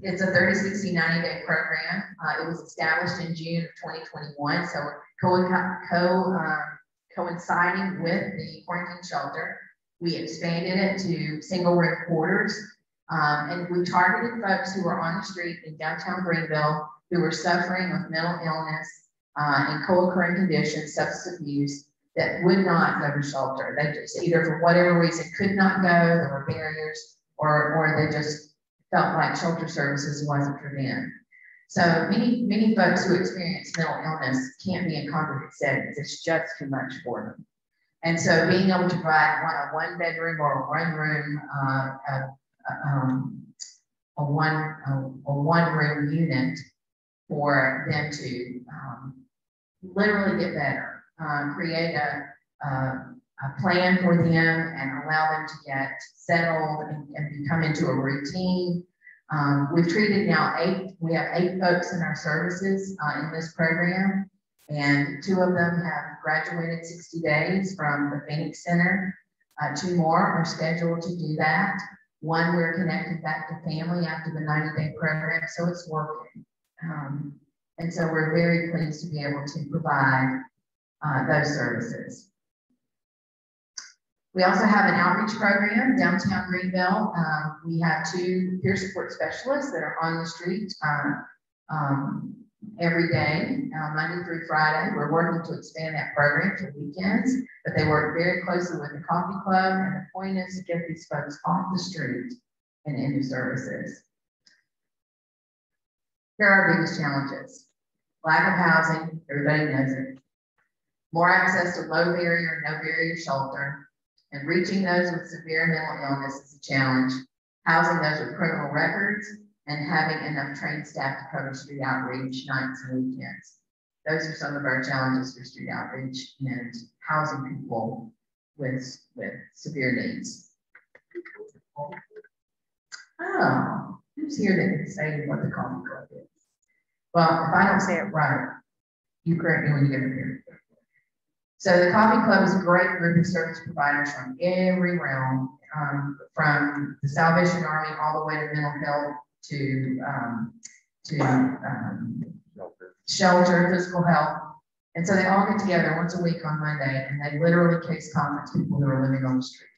It's a 30, 60, 90-day program. It was established in June of 2021. So coinciding with the quarantine shelter, we expanded it to single room quarters. And we targeted folks who were on the street in downtown Greenville who were suffering with mental illness and co-occurring conditions, substance abuse, that would not go to shelter. They just either for whatever reason could not go, there were barriers, or they just felt like shelter services wasn't for them. So many folks who experience mental illness can't be in congregate settings. It's just too much for them. And so being able to provide a one bedroom or a one room, a one room unit for them to literally get better, create a plan for them and allow them to get settled and come into a routine. We've treated now we have 8 folks in our services in this program, and 2 of them have graduated 60 days from the Phoenix Center. 2 more are scheduled to do that. 1 we're connected back to family after the 90-day program, so it's working. And so we're very pleased to be able to provide those services. We also have an outreach program downtown Greenville. We have 2 peer support specialists that are on the street every day, Monday through Friday. We're working to expand that program to weekends, but they work very closely with the coffee club, and the point is to get these folks off the street and into services. Here are our biggest challenges. Lack of housing, everybody knows it. More access to low barrier and no barrier shelter, and reaching those with severe mental illness is a challenge. Housing those with criminal records, and having enough trained staff to cover street outreach nights and weekends. Those are some of our challenges for street outreach and housing people with severe needs. Oh, who's here that can say what the coffee club is? Well, if I don't say it right, you correct me when you get up here. So the Coffee Club is a great group of service providers from every realm, from the Salvation Army all the way to mental health to shelter, physical health. And so they all get together once a week on Monday, and they literally case conference people who are living on the street.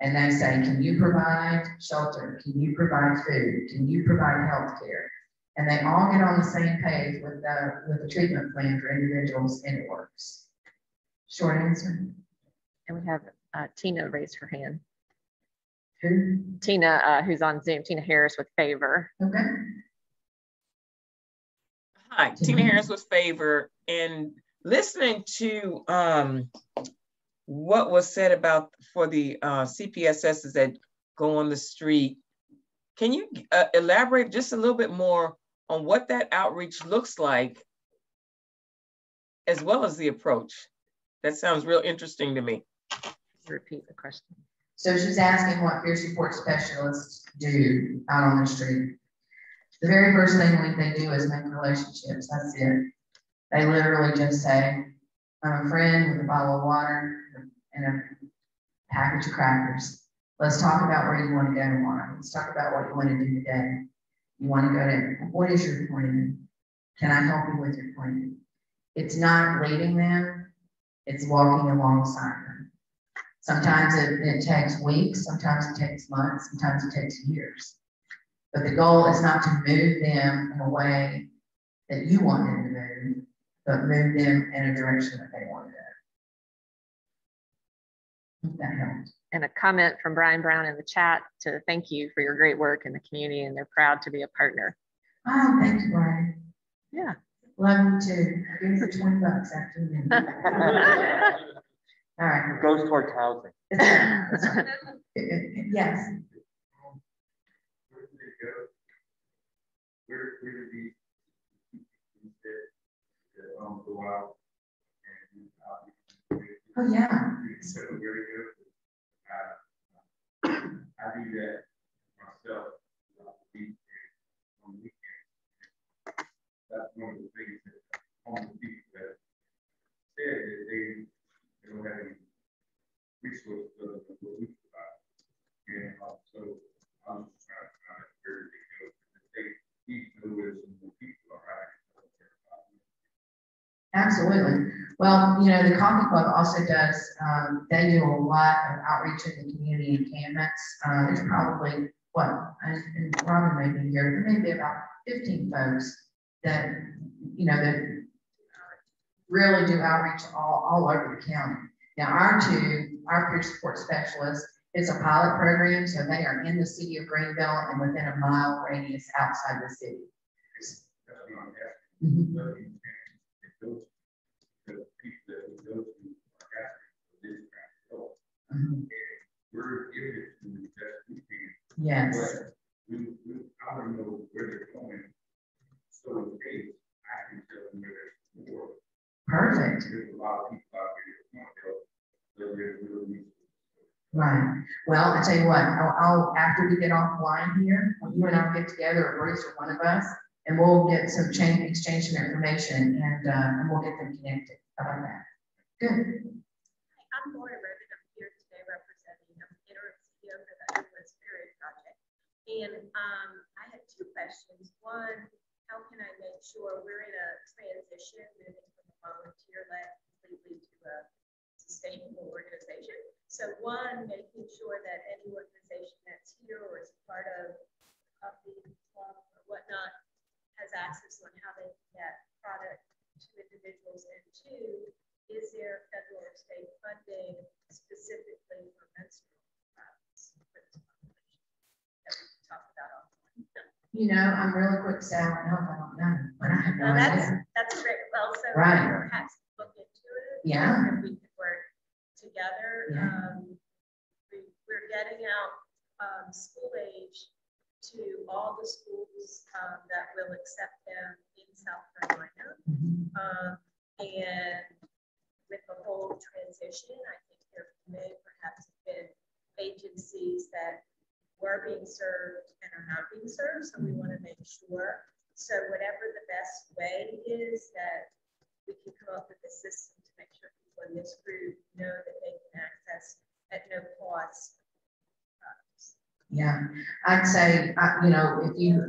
And they say, can you provide shelter? Can you provide food? Can you provide health care? And they all get on the same page with the treatment plan for individuals, and it works. Short answer. And we have Tina raised her hand. Who? Tina, who's on Zoom, Tina Harris with Favor. Okay. Hi, Tina Harris with Favor. And listening to what was said about for the CPSSs that go on the street, can you elaborate just a little bit more on what that outreach looks like, as well as the approach? That sounds real interesting to me. Repeat the question. So she's asking what peer support specialists do out on the street. The very first thing they do is make relationships. That's it. They literally just say, I'm a friend with a bottle of water and a package of crackers. Let's talk about where you want to go tomorrow. Let's talk about what you want to do today. You want to go to, what is your plan? Can I help you with your plan? It's not leading them, it's walking alongside them. Sometimes it takes weeks, sometimes it takes months, sometimes it takes years. But the goal is not to move them in a way that you want them to move, but move them in a direction that they want to go. Hope that helps. And a comment from Brian Brown in the chat to thank you for your great work in the community, and they're proud to be a partner. Oh, thank you, Brian. Yeah. Love you too. Give me the $20 after you. All right. It goes towards housing. Yes. Where did these go out and oh yeah. so very good. I do that myself on the weekend. That's one of the things that homeless people that said that they don't have any resources other than what we provide. And so I'm just trying to find out where they go. They need to know where some more people are at. Absolutely. Well, you know, the Coffee Club also does, they do a lot of outreach in the community encampments. There's probably, what, and Robin may be here, there may be about 15 folks that, you know, that really do outreach all over the county. Now, our peer support specialists, it's a pilot program, so they are in the city of Greenville and within a mile radius outside the city. Mm-hmm. The people that we go to are asking for this kind of help. Mm-hmm. We're giving it to them the best we can. Yes. But I don't know where they're going. So in case I can tell them where there's more. Perfect. There's a lot of people out there that want to help. So there's really right. Well, I tell you what, I'll after we get offline here, when you and I get together, or Bruce or one of us, and we'll get some exchange some information, and we'll get them connected. How about that? Good. Hi, I'm Laura Redden. I'm here today representing the interim CEO for the Endless Spirit Project. And I had two questions. One, how can I make sure we're in a transition moving from a volunteer-led completely to a sustainable organization? So one, making sure that any organization that's here or is part of the club or whatnot has access individuals? And two, is there federal or state funding specifically for menstrual violence for this population that we can talk about offline? You know, I'm really quick to say I don't know if I don't know, but I have no idea. That's great. Well, so right. Perhaps look into it. Yeah. If we could work together. Yeah. We're getting out school age to all the schools that will accept them in South Carolina. And with the whole transition, I think there may perhaps have been agencies that were being served and are not being served. So we want to make sure. So whatever the best way is that we can come up with a system to make sure people in this group know that they can access at no cost. Yeah, I'd say, you know, if you,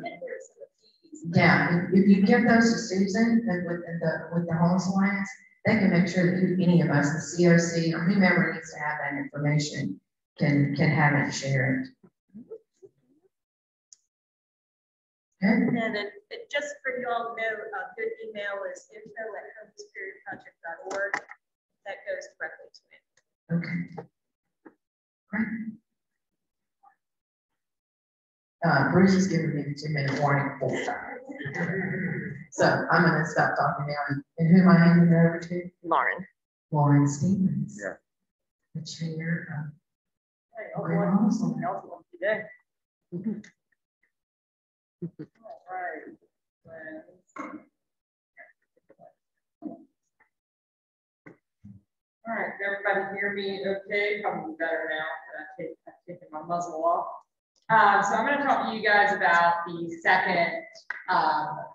if you give those to Susan with the Homeless Alliance, they can make sure that any of us, the CoC or whomever needs to have that information, can have it and share it. And then just for you all to know, a good email is info@homelessperiodproject.org. That goes directly to me. Okay. Great. Bruce is giving me the 2-minute warning 4 times. So I'm going to stop talking now. And who am I handing it over to? Lauren. Lauren Stevens. Yeah. The chair of All right. All right, can everybody hear me okay? Probably better now. I've taken my muzzle off. So I'm going to talk to you guys about the second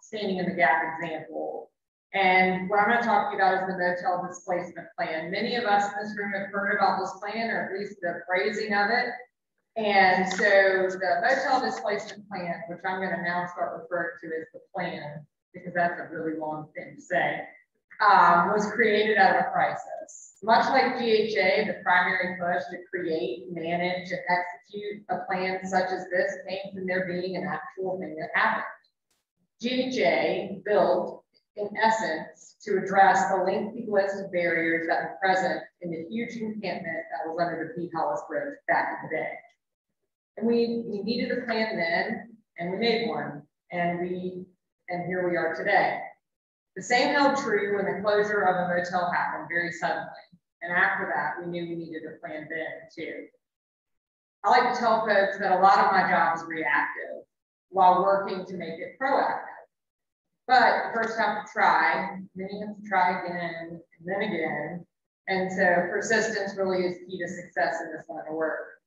standing in the gap example. And what I'm going to talk to you about is the motel displacement plan. Many of us in this room have heard about this plan, or at least the phrasing of it. And so the motel displacement plan, which I'm going to now start referring to as the plan, because that's a really long thing to say, was created out of a crisis. Much like GHA, the primary push to create, manage, and execute a plan such as this came from there being an actual thing that happened. GHA built, in essence, to address the lengthy list of barriers that were present in the huge encampment that was under the Pete Hollis Bridge back in the day. And we needed a plan then, and we made one, and here we are today. The same held true when the closure of a motel happened very suddenly. And after that, we knew we needed a plan then too. I like to tell folks that a lot of my job is reactive while working to make it proactive. But you first have to try, then you have to try again, and then again. And so persistence really is key to success in this line of work.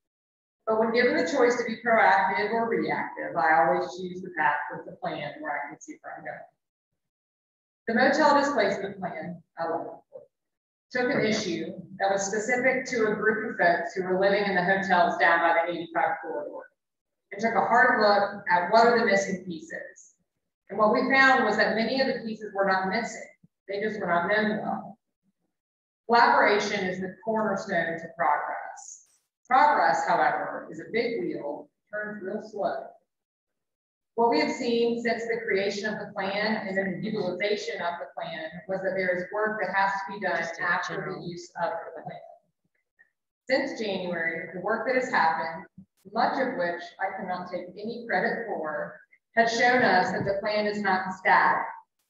But when given the choice to be proactive or reactive, I always choose the path with the plan where I can see where I'm going. The motel displacement plan, took an issue that was specific to a group of folks who were living in the hotels down by the 85 corridor and took a hard look at what are the missing pieces. And what we found was that many of the pieces were not missing. They just were not known well. Collaboration is the cornerstone to progress. Progress, however, is a big wheel, turns real slow. What we have seen since the creation of the plan and then the utilization of the plan was that there is work that has to be done after the use of the plan. Since January, the work that has happened, much of which I cannot take any credit for, has shown us that the plan is not static,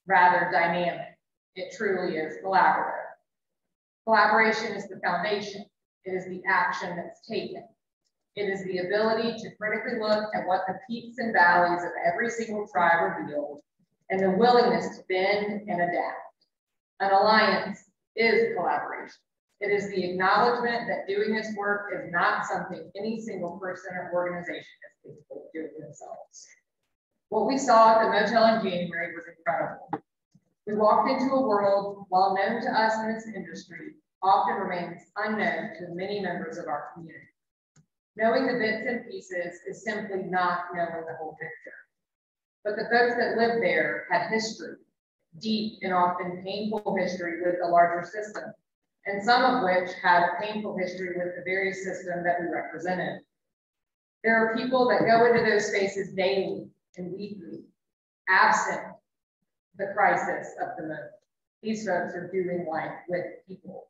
rather dynamic. It truly is collaborative. Collaboration is the foundation. It is the action that's taken. It is the ability to critically look at what the peaks and valleys of every single tribe revealed and the willingness to bend and adapt. An alliance is collaboration. It is the acknowledgement that doing this work is not something any single person or organization is capable of doing themselves. What we saw at the motel in January was incredible. We walked into a world, while known to us in this industry, often remains unknown to many members of our community. Knowing the bits and pieces is simply not knowing the whole picture. But the folks that lived there had history, deep and often painful history with the larger system, and some of which had a painful history with the very system that we represented. There are people that go into those spaces daily and weekly, absent the crisis of the moment. these folks are doing life with people.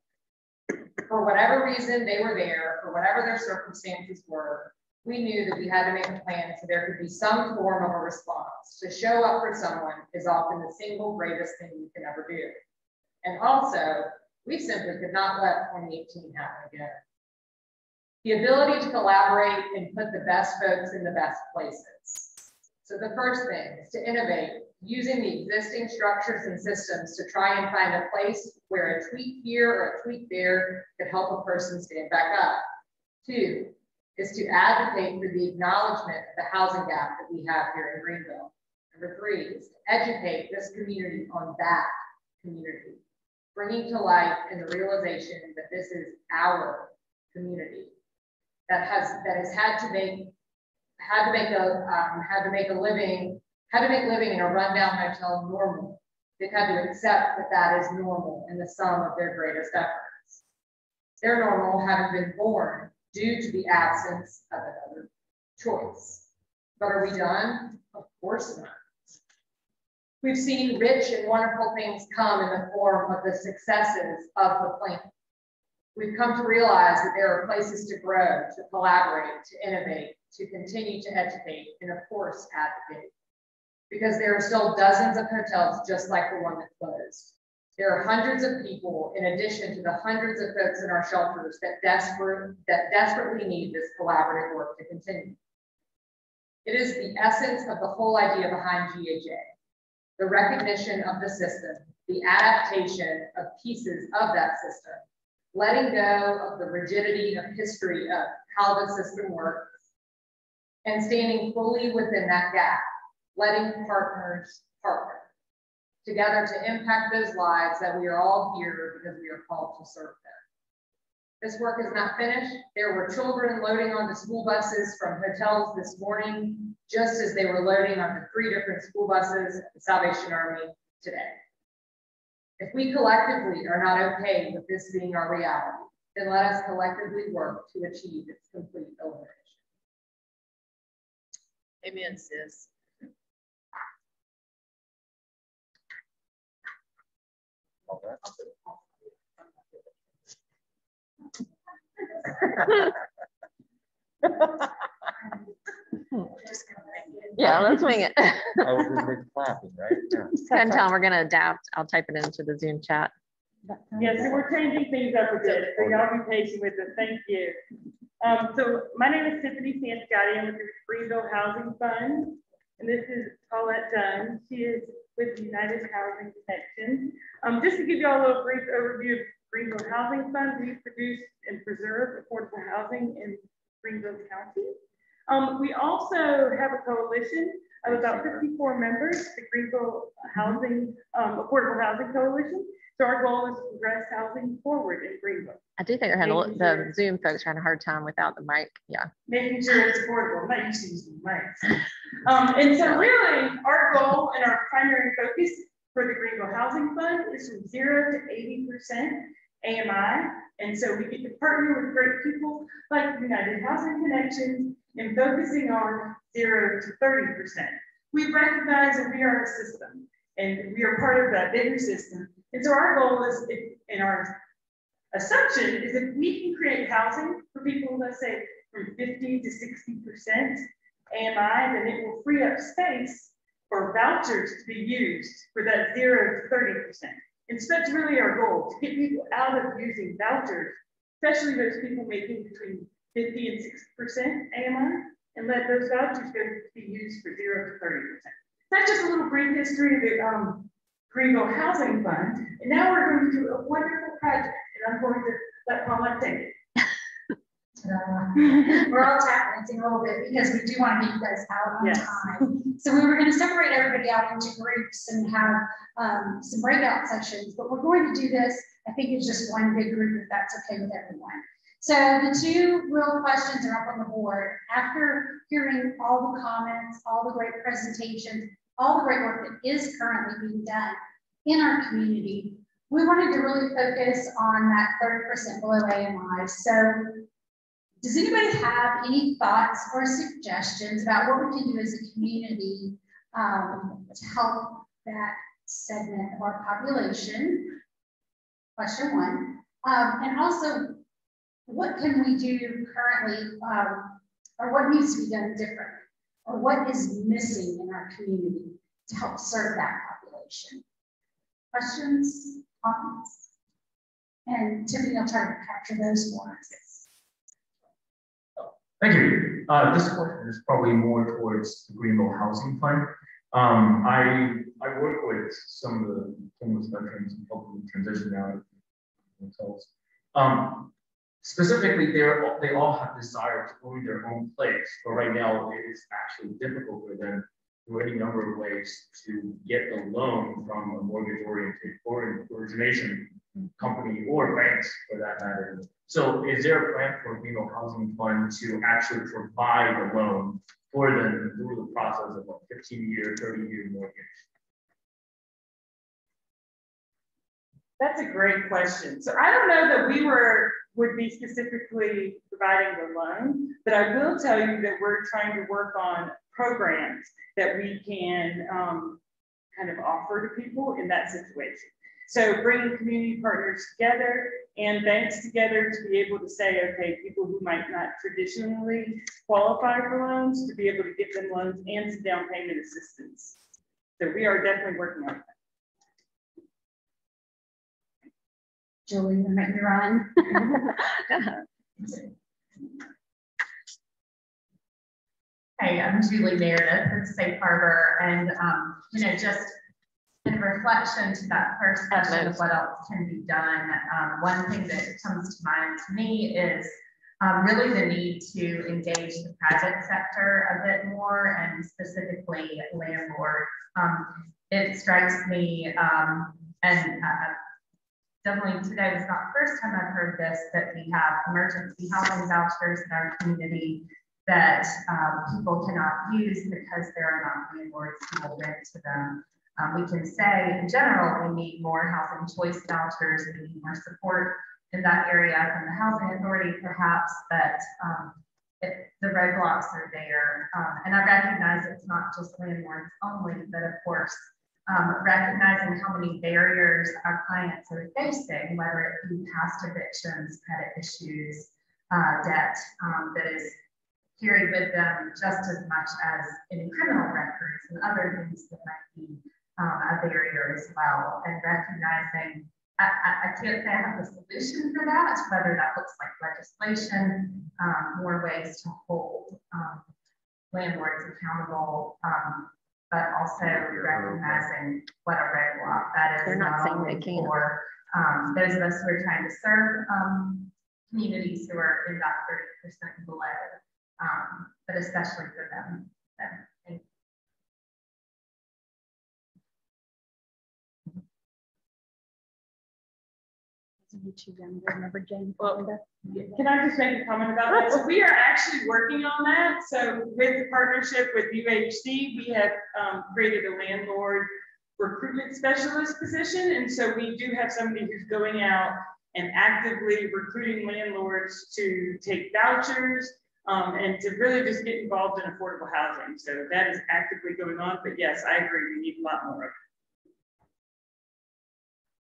For whatever reason they were there, for whatever their circumstances were, we knew that we had to make a plan so there could be some form of a response. To show up for someone is often the single greatest thing you can ever do. And also, we simply could not let 2018 happen again. The ability to collaborate and put the best folks in the best places. So the first thing is to innovate using the existing structures and systems to try and find a place where a tweak here or a tweak there could help a person stand back up. 2 is to advocate for the acknowledgement of the housing gap that we have here in Greenville. Number 3 is to educate this community on that community, bringing to life in the realization that this is our community that has had to make living in a rundown hotel normal. They've had to accept that that is normal in the sum of their greatest efforts. Their normal having been born due to the absence of another choice. But are we done? Of course not. We've seen rich and wonderful things come in the form of the successes of the plan. We've come to realize that there are places to grow, to collaborate, to innovate, to continue to educate, and of course, advocate. Because there are still dozens of hotels just like the one that closed. There are hundreds of people in addition to the hundreds of folks in our shelters that desperately need this collaborative work to continue. It is the essence of the whole idea behind GHA, the recognition of the system, the adaptation of pieces of that system, letting go of the rigidity of history of how the system works, and standing fully within that gap, letting partners partner together to impact those lives that we are all here because we are called to serve them. This work is not finished. There were children loading on the school buses from hotels this morning, just as they were loading on the 3 different school buses at the Salvation Army today. If we collectively are not okay with this being our reality, then let us collectively work to achieve its complete elimination. Amen, sis. Yeah, let's wing it. I was just clapping, right? Yeah. Can tell we're gonna adapt. I'll type it into the Zoom chat. Yeah, so we're changing things up a bit, so y'all be patient with us. Thank you. So my name is Tiffany Sanscotti. I'm with the Greenville Housing Fund, and this is Paulette Dunn. She is with the United Housing Protection. Just to give y'all a little brief overview of Greenville Housing Fund, we produce and preserve affordable housing in Greenville County. We also have a coalition of about 54 members, the Greenville Housing, Affordable Housing Coalition. So our goal is to progress housing forward in Greenville. I do think the Zoom folks are having a hard time without the mic. Yeah. Making sure it's affordable. I'm not used to using mics. And so really our goal and our primary focus for the Greenville Housing Fund is from 0 to 80% AMI. And so we get to partner with great people like United Housing Connections and focusing on 0 to 30%. We recognize that we are a system and we are part of that bigger system. And so our goal is, and our assumption is if we can create housing for people, let's say from 50 to 60% AMI, then it will free up space for vouchers to be used for that 0 to 30%. And so that's really our goal, to get people out of using vouchers, especially those people making between 50 and 60% AMI, and let those vouchers go to be used for 0 to 30%. That's just a little brief history of the Greenville Housing Fund. And now we're going to do a wonderful project, and I'm going to let Paulette take it. We're all tap dancing a little bit because we do want to get you guys out on time. So we were going to separate everybody out into groups and have some breakout sessions, but we're going to do this, I think it's just one big group if that's okay with everyone. So the 2 real questions are up on the board. After hearing all the comments, all the great presentations, all the great work that is currently being done in our community, we wanted to really focus on that 30% below AMI. So does anybody have any thoughts or suggestions about what we can do as a community to help that segment of our population? Question one. And also, what can we do currently, or what needs to be done differently? Or what is missing in our community to help serve that population? Questions, comments? And Tiffany, I'll try to capture those for us. Thank you. This question is probably more towards the Greenville Housing Fund. I work with some of the homeless veterans and help them transition out of themselves. Specifically, they all have desire to own their own place, but right now it is actually difficult for them through any number of ways to get a loan from a mortgage-oriented origination company or banks for that matter. So is there a plan for Greenville Housing Fund to actually provide a loan for them through the process of a 15-year, 30-year mortgage? That's a great question. So I don't know that we would be specifically providing the loan, but I will tell you that we're trying to work on programs that we can kind of offer to people in that situation. So bringing community partners together and banks together to be able to say, okay, people who might not traditionally qualify for loans, to be able to give them loans and some down payment assistance. So we are definitely working on that. Julie, you make me run. Hey, I'm Julie Meredith with Safe Harbor, and you know, just in reflection to that first question of what else can be done, one thing that comes to mind to me is really the need to engage the private sector a bit more, and specifically landlords. It strikes me, and definitely today was not the first time I've heard this, that we have emergency housing vouchers in our community that people cannot use because there are not landlords who will rent to them. We can say in general, we need more housing choice vouchers, we need more support in that area from the housing authority perhaps, but the roadblocks are there. And I recognize it's not just landlords only, but of course, recognizing how many barriers our clients are facing, whether it be past evictions, credit issues, debt that is carried with them just as much as any criminal records and other things that might be a barrier as well. And recognizing, I can't say I have the solution for that, whether that looks like legislation, more ways to hold landlords accountable, but also recognizing what a roadblock that is. They're not saying they can't. For those of us who are trying to serve communities who are in that 30% below, but especially for them. Thank you. Remember Jane? Well, can I just make a comment about that? So we are actually working on that. So with the partnership with UHC, we have created a landlord recruitment specialist position. And so we do have somebody who's going out and actively recruiting landlords to take vouchers and to really just get involved in affordable housing. So that is actively going on. But yes, I agree, we need a lot more of it.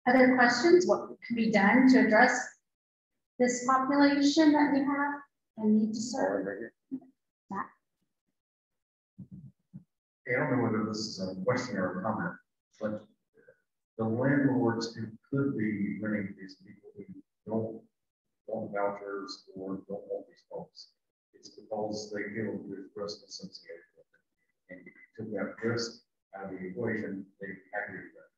Other questions? What can be done to address this population that we have and need to serve? I don't know whether this is a question or a comment, but the landlords who could be renting these people who don't want vouchers or don't want these folks, it's because they feel there's risk associated with it. And if you took that risk out of the equation, they agree with that.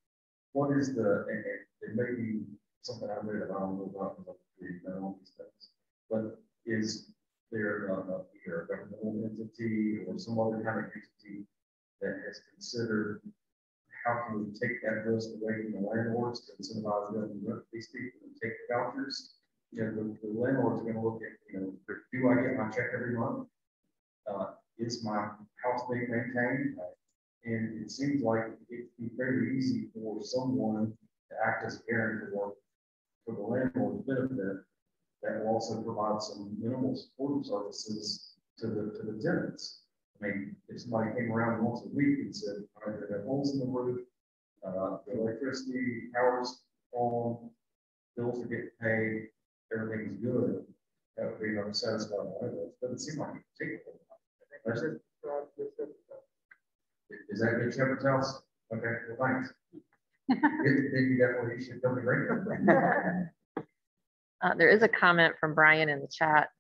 What is the, and it may be something I read about, I don't know about all these things, but is there either a governmental entity or some other kind of entity that has considered how can we take that risk away from the landlords to incentivize them to rent these people and take the vouchers? You know, the landlords are going to look at, you know, do I get my check every month? Is my house being maintained? And it seems like it'd be very easy for someone to act as a guarantor for the landlord's benefit that will also provide some minimal support services to the tenants. I mean, if somebody came around once a week and said, all right, there are holes in the roof, The electricity, power's on, bills are getting paid, everything's good. That would be another satisfying way. It doesn't seem like it take a whole lot. Does it? Is that good Shepherd's house? Okay, well, thanks. You definitely should come to great. There is a comment from Brian in the chat.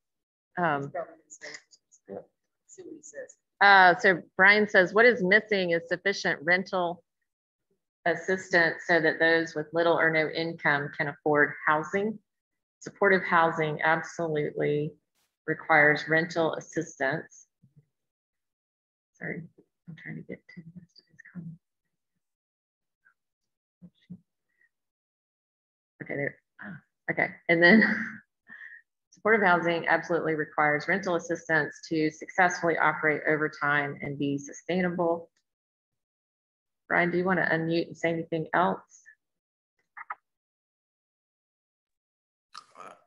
So Brian says, what is missing is sufficient rental assistance so that those with little or no income can afford housing. Supportive housing absolutely requires rental assistance. Sorry, I'm trying to get to the rest of his comment. Okay, there. Okay, and then supportive housing absolutely requires rental assistance to successfully operate over time and be sustainable. Brian, do you want to unmute and say anything else?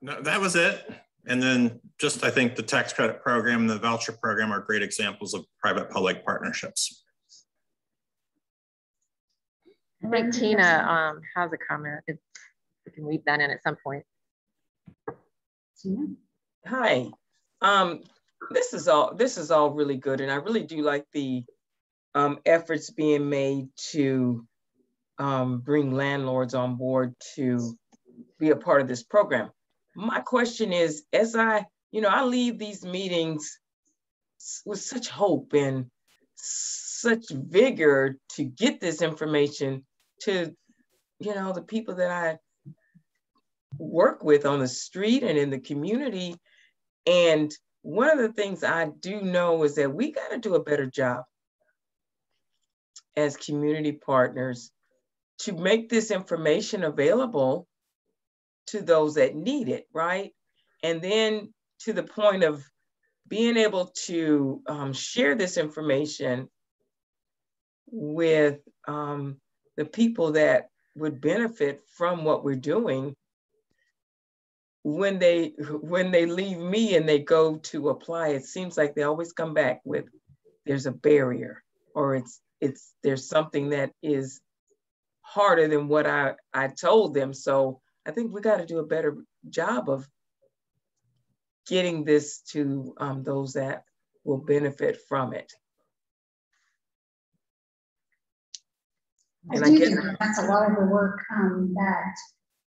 No, that was it. And then just, I think the tax credit program and the voucher program are great examples of private-public partnerships. I think Tina has a comment. If we can weave that in at some point. Hi. This is all really good, and I really do like the efforts being made to bring landlords on board to be a part of this program. My question is, as I leave these meetings with such hope and such vigor to get this information to, the people that I work with on the street and in the community. And one of the things I do know is that we got to do a better job as community partners to make this information available to those that need it, right? And then to the point of being able to share this information with the people that would benefit from what we're doing. When they leave me and they go to apply, it seems like they always come back with there's a barrier, or there's something that is harder than what I told them. So I think we got to do a better job of getting this to those that will benefit from it. And I think that's a lot of the work that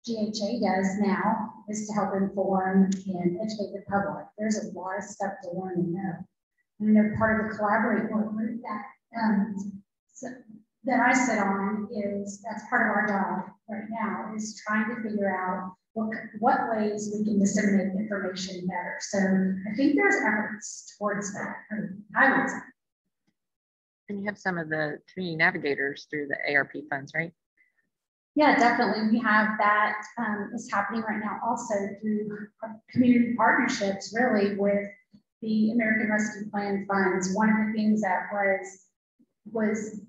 GHA does now, is to help inform and educate the public. There's a lot of stuff to learn and know. And they're part of the collaborative work group that I sit on. That's part of our job right now, is trying to figure out what ways we can disseminate information better. So I think there's efforts towards that, I would say. And you have some of the community navigators through the ARP funds, right? Yeah, definitely. We have that is happening right now also through community partnerships, really, with the American Rescue Plan funds. One of the things that was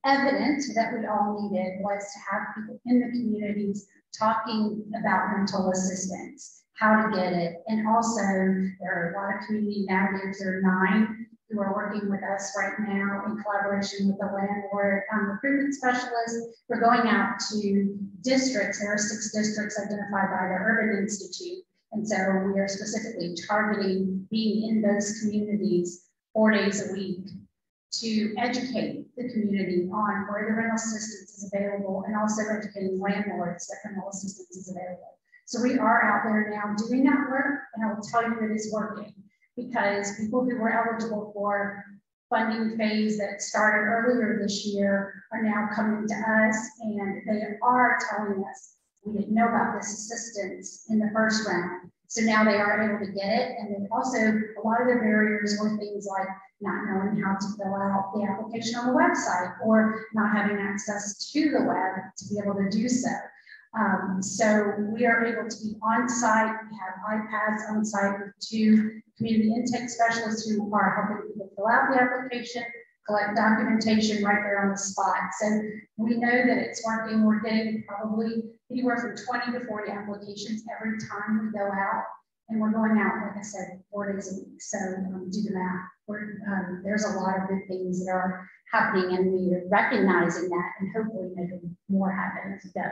evident that we all needed was to have people in the communities talking about rental assistance, how to get it. And also there are a lot of community navigators. There are 9 who are working with us right now in collaboration with the landlord recruitment specialists. We're going out to districts. There are 6 districts identified by the Urban Institute. And so we are specifically targeting being in those communities 4 days a week to educate the community on where the rental assistance is available, and also educating landlords that rental assistance is available. So we are out there now doing that work, and I will tell you it is working, because people who were eligible for funding phase that started earlier this year are now coming to us, and they are telling us we didn't know about this assistance in the first round. So now they are able to get it. And then also a lot of the barriers were things like not knowing how to fill out the application on the website, or not having access to the web to be able to do so. So we are able to be on site. We have iPads on site with 2 community intake specialists who are helping people fill out the application, collect documentation right there on the spot. So we know that it's working. We're getting probably anywhere from 20 to 40 applications every time we go out And we're going out, like I said, 4 days a week. So do the math. There's a lot of good things that are happening, and we're recognizing that and hopefully making more happen as we go.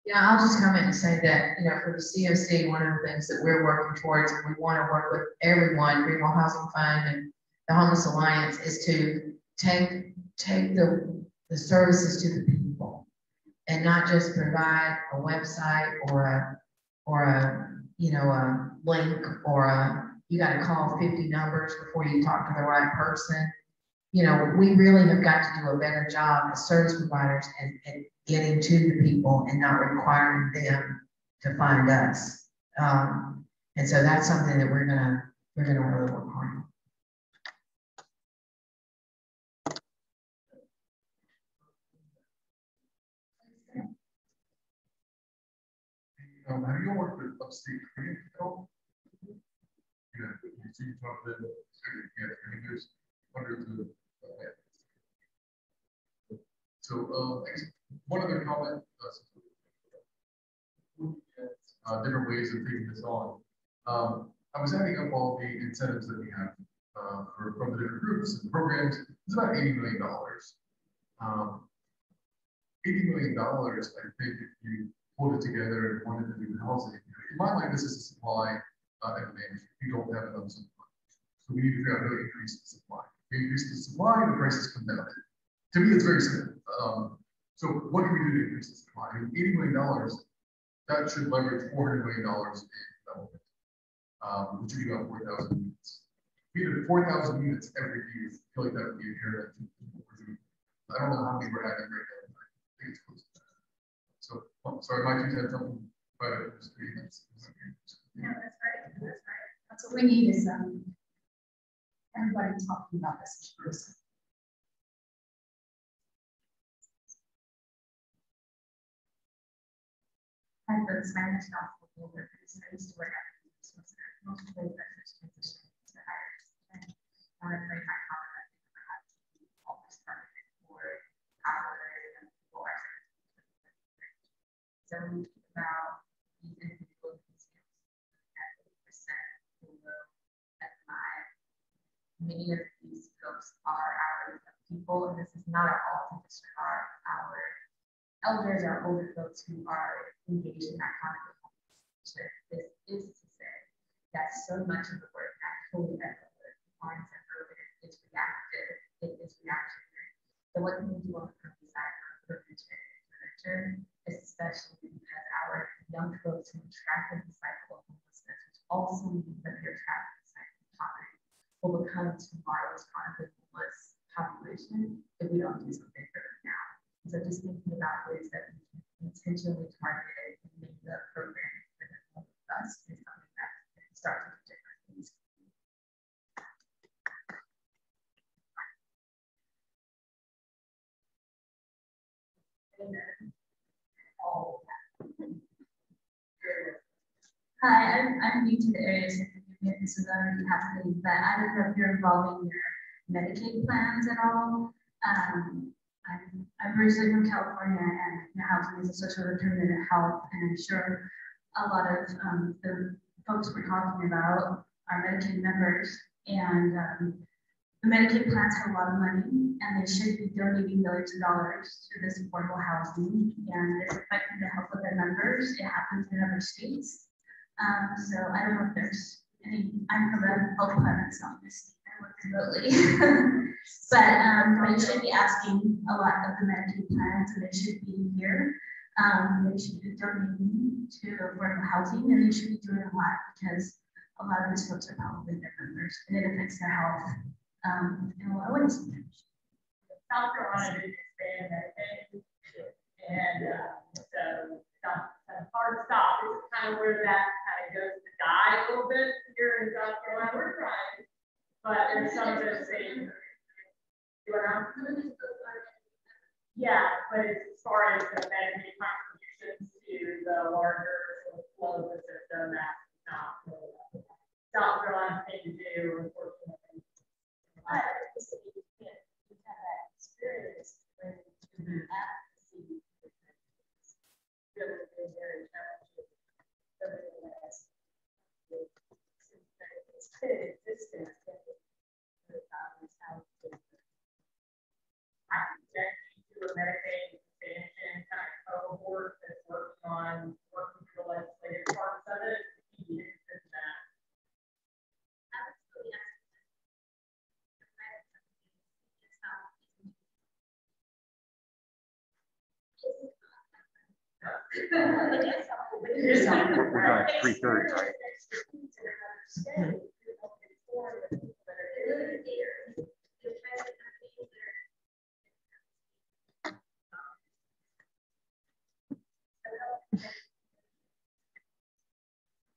Yeah, I'll just comment and say that, you know, for the CoC, one of the things that we're working towards, and we want to work with everyone, Greenville Housing Fund and the Homeless Alliance, is to take the services to the people and not just provide a website or a you know, a link or you got to call 50 numbers before you talk to the right person. You know, we really have got to do a better job as service providers and getting to the people and not requiring them to find us. And so that's something that we're gonna really work on. Have you worked with upstate Korea at all? Yeah, you see, you talk to them, yeah, just hundreds of so one other comment, different ways of taking this on. I was adding up all the incentives that we have from the different groups and programs. It's about $80 million. $80 million, I think, if you pulled it together and wanted to do housing, in my mind, this is a supply and demand. You don't have enough supply. So we need to figure out how to increase the supply. If we increase the supply, the prices come down. To me, it's very simple. So what can we do to increase the supply? I mean, $80 million, that should leverage $400 million in development, which would be about 4,000 units. If we did 4,000 units every year, I feel like that would be a hair. I don't know how many we're having right now. I think it's close to that. So, sorry, Mike, you said something about it. No, that's right. That's right. That's what we need is everybody talking about this. And for the Spanish gospel holder, I used to work at most of the transition to higher education. I was very high confident that I had to be almost perfect for our people are. So we think about these individual skills at 80% below FMI. Many of these folks are our people, and this is not at all to disregard our elders or older folks who are engaged in that kind of conversation. This is to say that so much of the work that totally Lauren said earlier is reactive. It is reactionary. So what can we do on the company side for furniture, especially because our young folks who are trapped in the cycle of homelessness, which also means that they're trapped in the cycle of poverty, will become tomorrow's chronically homeless population if we don't do something for them now. So just thinking about ways that we can intentionally target and make the program for the us is something that can start to do different things. Hi, I'm new to the area, so forgive me if this is already happening, but I don't know if you're involving your Medicaid plans at all. I'm originally from California, and housing is a social determinant of health, and I'm sure a lot of the folks we're talking about are Medicaid members, and the Medicaid plans have a lot of money, and they should be donating millions of dollars to this affordable housing, and it's affecting the health of their members. It happens in other states. So I don't know if there's any, I'm from the health department, so I'm just remotely. But they should be asking a lot of the Medicaid plans, and they should be here. They should be donating to affordable housing, and they should be doing a lot because a lot of these folks are probably their members, and it affects their health in a lot of ways. South Carolina did expand Medicaid, and so it's hard to stop. This is kind of where that kind of goes to die a little bit here in South Carolina. We're trying. But there's some of those things. Yeah, but as far as the Medicaid contributions to the larger flow of the system, that's not really South Carolina thing to do, unfortunately. But you can't have that experience when you advocacy really very challenging. We're done at 3:30, right?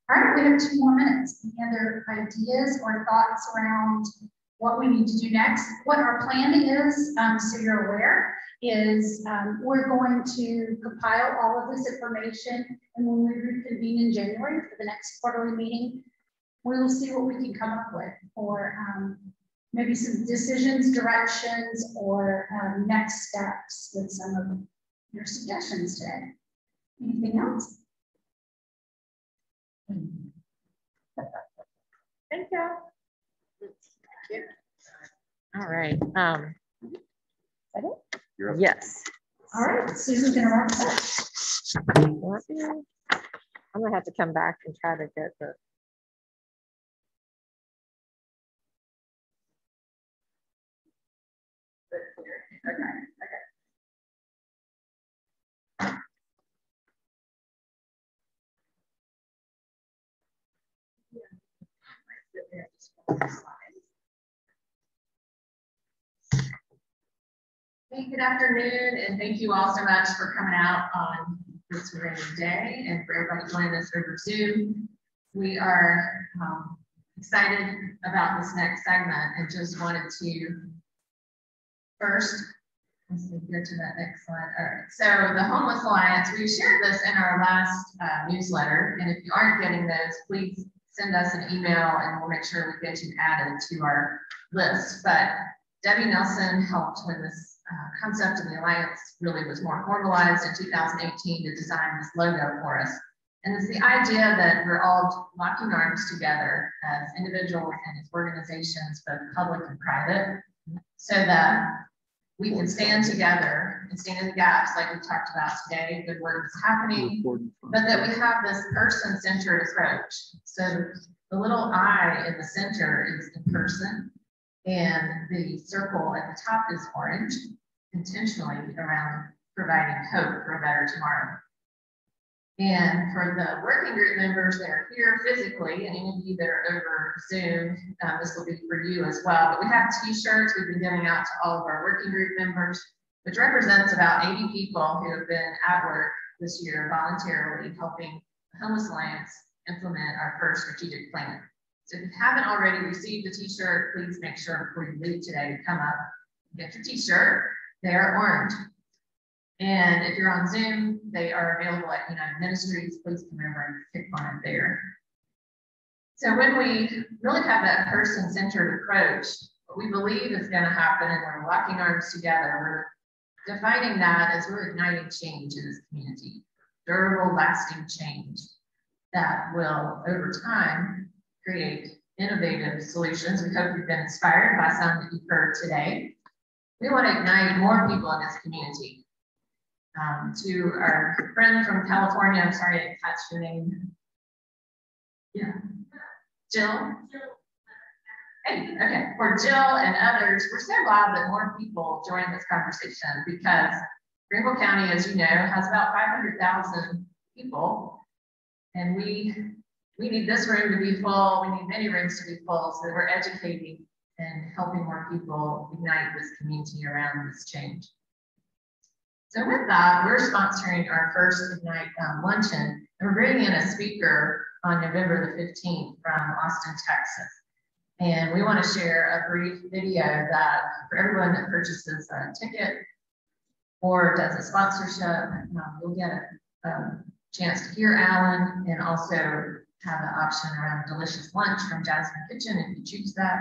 All right, we have 2 more minutes. Any other ideas or thoughts around what we need to do next? What our plan is, so you're aware, is we're going to compile all of this information, and when we reconvene in January for the next quarterly meeting, we will see what we can come up with, or maybe some decisions, directions, or next steps with some of your suggestions today. Anything else? Thank you. All right. Is that it? Yes. All right, Susan's gonna wrap us up. I'm gonna have to come back and try to get the. Okay. Hey, good afternoon, and thank you all so much for coming out on this rainy day and for everybody joining us over Zoom. We are excited about this next segment and just wanted to first, let's see, go to that next slide. All right, so the Homeless Alliance, we shared this in our last newsletter, and if you aren't getting those, please send us an email and we'll make sure we get you added to our list. But Debbie Nelson helped when this concept of the Alliance really was more formalized in 2018 to design this logo for us. And it's the idea that we're all locking arms together as individuals and as organizations, both public and private, so that we can stand together and stand in the gaps like we talked about today, good work is happening, but that we have this person-centered approach. So the little I in the center is the person, and the circle at the top is orange, intentionally around providing hope for a better tomorrow. And for the working group members that are here physically, and any of you that are over Zoom, this will be for you as well. But we have t-shirts we've been giving out to all of our working group members, which represents about 80 people who have been at work this year voluntarily helping the Homeless Alliance implement our first strategic plan. So if you haven't already received a t-shirt, please make sure before you leave today to come up and get your t-shirt. They are orange. And if you're on Zoom, they are available at United Ministries. Please come over and click on it there. So when we really have that person-centered approach, what we believe is going to happen, and we're locking arms together, we're defining that as we're igniting change in this community, durable, lasting change that will, over time, create innovative solutions. We hope you've been inspired by some that you've heard today. We want to ignite more people in this community. To our friend from California, I'm sorry I didn't catch your name. Yeah, Jill. Hey, okay, for Jill and others, we're so glad that more people join this conversation because Greenville County, as you know, has about 500,000 people, and we need this room to be full. We need many rooms to be full so that we're educating and helping more people ignite this community around this change. So with that, we're sponsoring our first Ignite luncheon, and we're bringing in a speaker on November the 15th from Austin, Texas. And we want to share a brief video that for everyone that purchases a ticket or does a sponsorship, you'll get a chance to hear Alan and also have an option around a delicious lunch from Jasmine Kitchen if you choose that.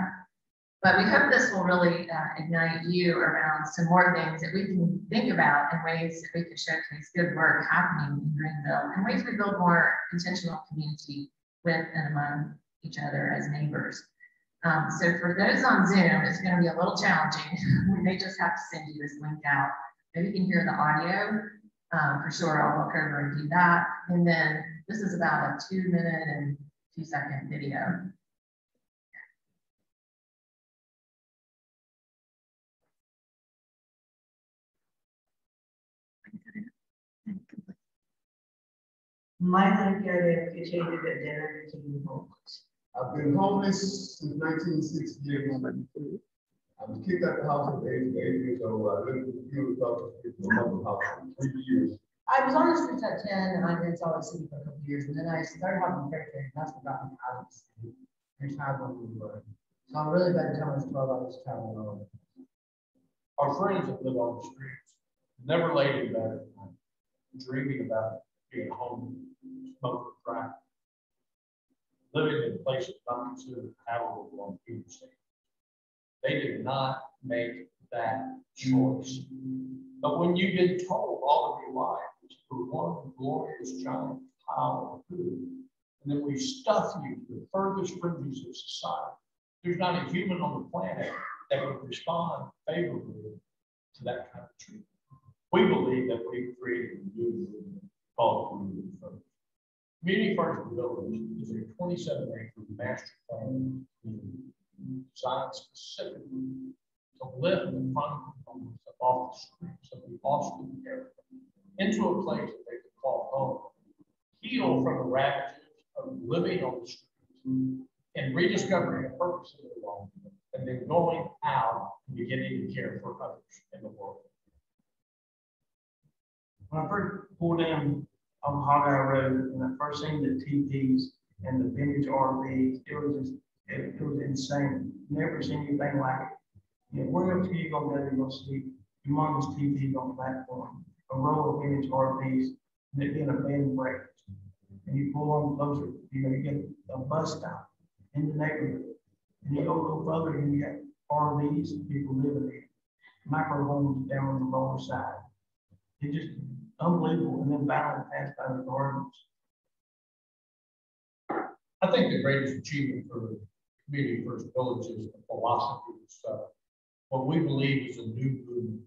But we hope this will really ignite you around some more things that we can think about and ways that we can showcase good work happening in Greenville and ways we build more intentional community with and among each other as neighbors. So for those on Zoom, it's going to be a little challenging. We may just have to send you this link out. Maybe you can hear the audio. For sure, I'll look over and do that. And then this is about a 2-minute and 2-second video. My life educated at dinner became homeless. I've been homeless since 1968. I was kicked out the house at the age of 8 years old. I lived with a few adults in my mother's house for 3 years. I was on the streets at 10 and I lived in Salt Lake City for a couple of years. And then I started having character and that's what got me out of the city. Here's how I went to work. So I'm really bad at time I was 12, I was traveling alone. Our friends that live on the streets never laid in bed at night, dreaming about being home, smoking crack, living in places not considered habitable on human standards. They did not make that choice. But when you've been told all of your life it's for one glorious giant pile of food, and then we stuff you to the furthest fringes of society, there's not a human on the planet that would respond favorably to that kind of treatment. We believe that we've created a new movement called Community First. Community First Village is a 27-acre master plan designed specifically to lift the front components of off the streets of the Austin area into a place that they could call home, heal from the ravages of living on the streets, and rediscovering the purpose of their life, and then going out and beginning to care for others in the world. When I first pulled in on Hog Isle Road and I first seen the TPs and the vintage RVs, it was insane. Never seen anything like it. You know, where else are you gonna go? You're gonna see humongous TPs on the platform, a row of vintage RVs, and it being a bed and breakfast. And you pull on closer, you know, you get a bus stop in the neighborhood. And you go a little further and you got RVs, people living there, micro homes down on the lower side. It's just unbelievable. And then battling past by the gardens. I think the greatest achievement for the Community First Village is the philosophy itself. What we believe is a new movement,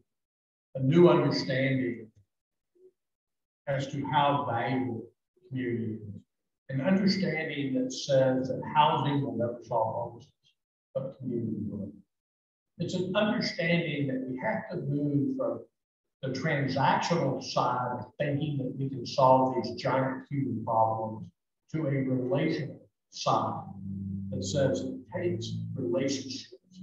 a new understanding as to how valuable the community is. An understanding that says that housing will never solve homelessness, but community will. It's an understanding that we have to move from the transactional side of thinking that we can solve these giant human problems to a relational side that says it takes relationships.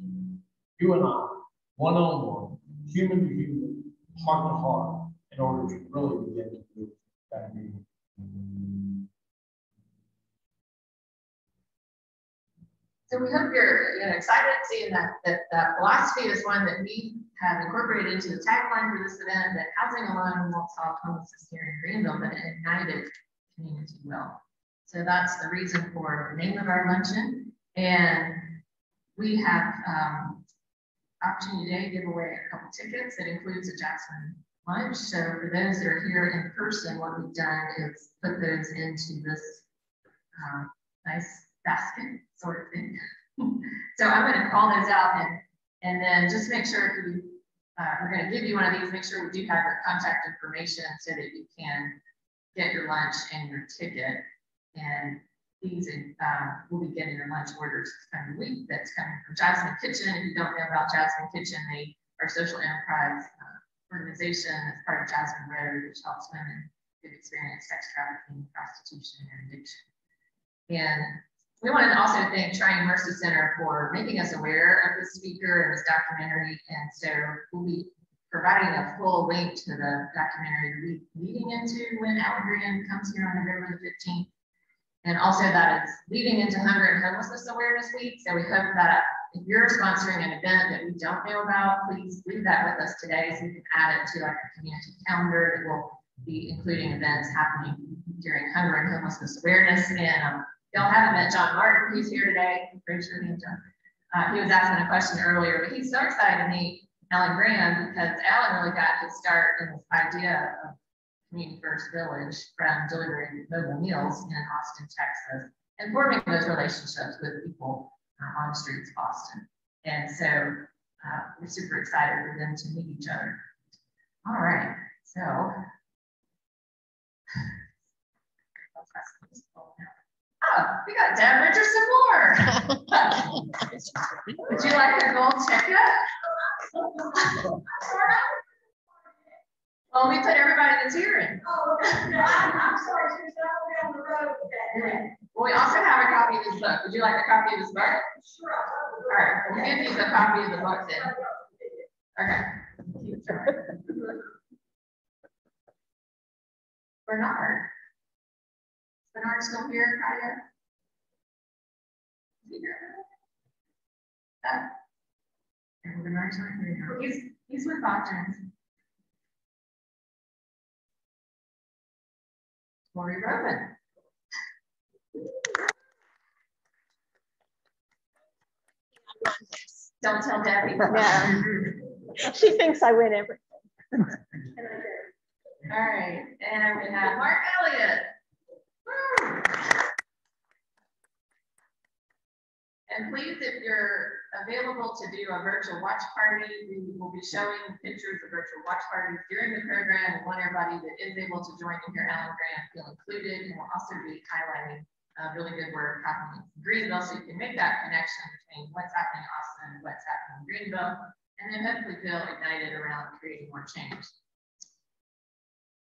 You and I, one-on-one, human to human, heart to heart, in order to really begin to move that meeting. So we hope you're excited seeing that philosophy is one that we have incorporated into the tagline for this event, that housing alone won't solve homelessness here in Greenville, but an united community will. So that's the reason for the name of our luncheon. And we have opportunity today to give away a couple tickets that includes a Jackson lunch. So for those that are here in person, what we've done is put those into this nice basket sort of thing. So I'm going to call those out and then just make sure if you, we're going to give you one of these, make sure we do have your contact information so that you can get your lunch and your ticket. And these will be getting your lunch orders this coming week. That's coming from Jasmine Kitchen. If you don't know about Jasmine Kitchen, they are a social enterprise organization that's part of Jasmine Road, which helps women who experience sex trafficking, prostitution, and addiction. And we want to also thank Trying Mercy Center for making us aware of this speaker and this documentary. And so we'll be providing a full link to the documentary leading into when Alan Graham comes here on November the 15th. And also that it's leading into Hunger and Homelessness Awareness Week. So we hope that if you're sponsoring an event that we don't know about, please leave that with us today so we can add it to our community calendar that will be including events happening during Hunger and Homelessness Awareness. And y'all haven't met John Martin, who's here today. I'm pretty sure he's John. He was asking a question earlier, but he's so excited to meet Alan Graham because Alan really got his start in this idea of Community First Village from delivering mobile meals in Austin, Texas, and forming those relationships with people on the streets of Austin. And so we're super excited for them to meet each other. All right, so. Oh, we got Deb Richardson Moore. Would you like a gold ticket? Well, we put everybody that's here in. Oh, okay. I'm sorry, she's not on the road with that. Well, we also have a copy of this book. Would you like a copy of this book? Sure. All right, we'll give you a copy of the book then. Okay. Bernard. Is Bernard still here, Kaya? Is he here? Bernard's not here. He's with Boston. Lori Robin. Don't tell Debbie. No. She thinks I win everything. All right, and we have Mark Elliott. Woo. And please, if you're available to do a virtual watch party, we will be showing pictures of virtual watch parties during the program. We want everybody that is able to join in here, Allen Grant, feel included, and we'll also be highlighting really good work happening in Greenville, so you can make that connection between what's happening in Austin and what's happening in Greenville, and then hopefully feel ignited around creating more change.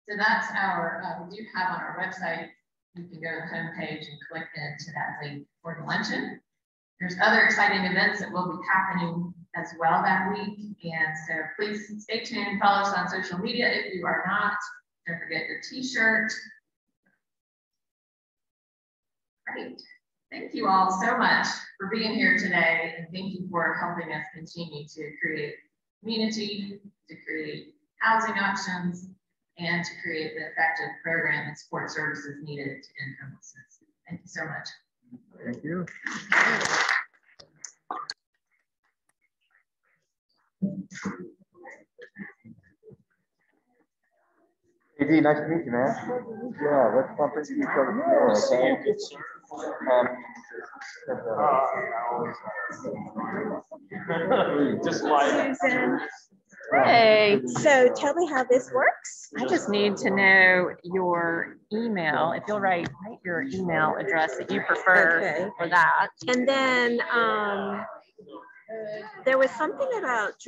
So that's our, we do have on our website, you can go to the homepage and click into that link for the luncheon. There's other exciting events that will be happening as well that week. And so please stay tuned, follow us on social media if you are not. Don't forget your t-shirt. Great. Thank you all so much for being here today. And thank you for helping us continue to create community, to create housing options, and to create the effective program and support services needed to end homelessness. Thank you so much. Thank you. AD, nice to meet you, man. Yeah, let's bump into each other tomorrow, okay? Just like Susan. Hey, so tell me how this works. I just need to know your email. If you'll write your email address that you prefer for that. And then there was something about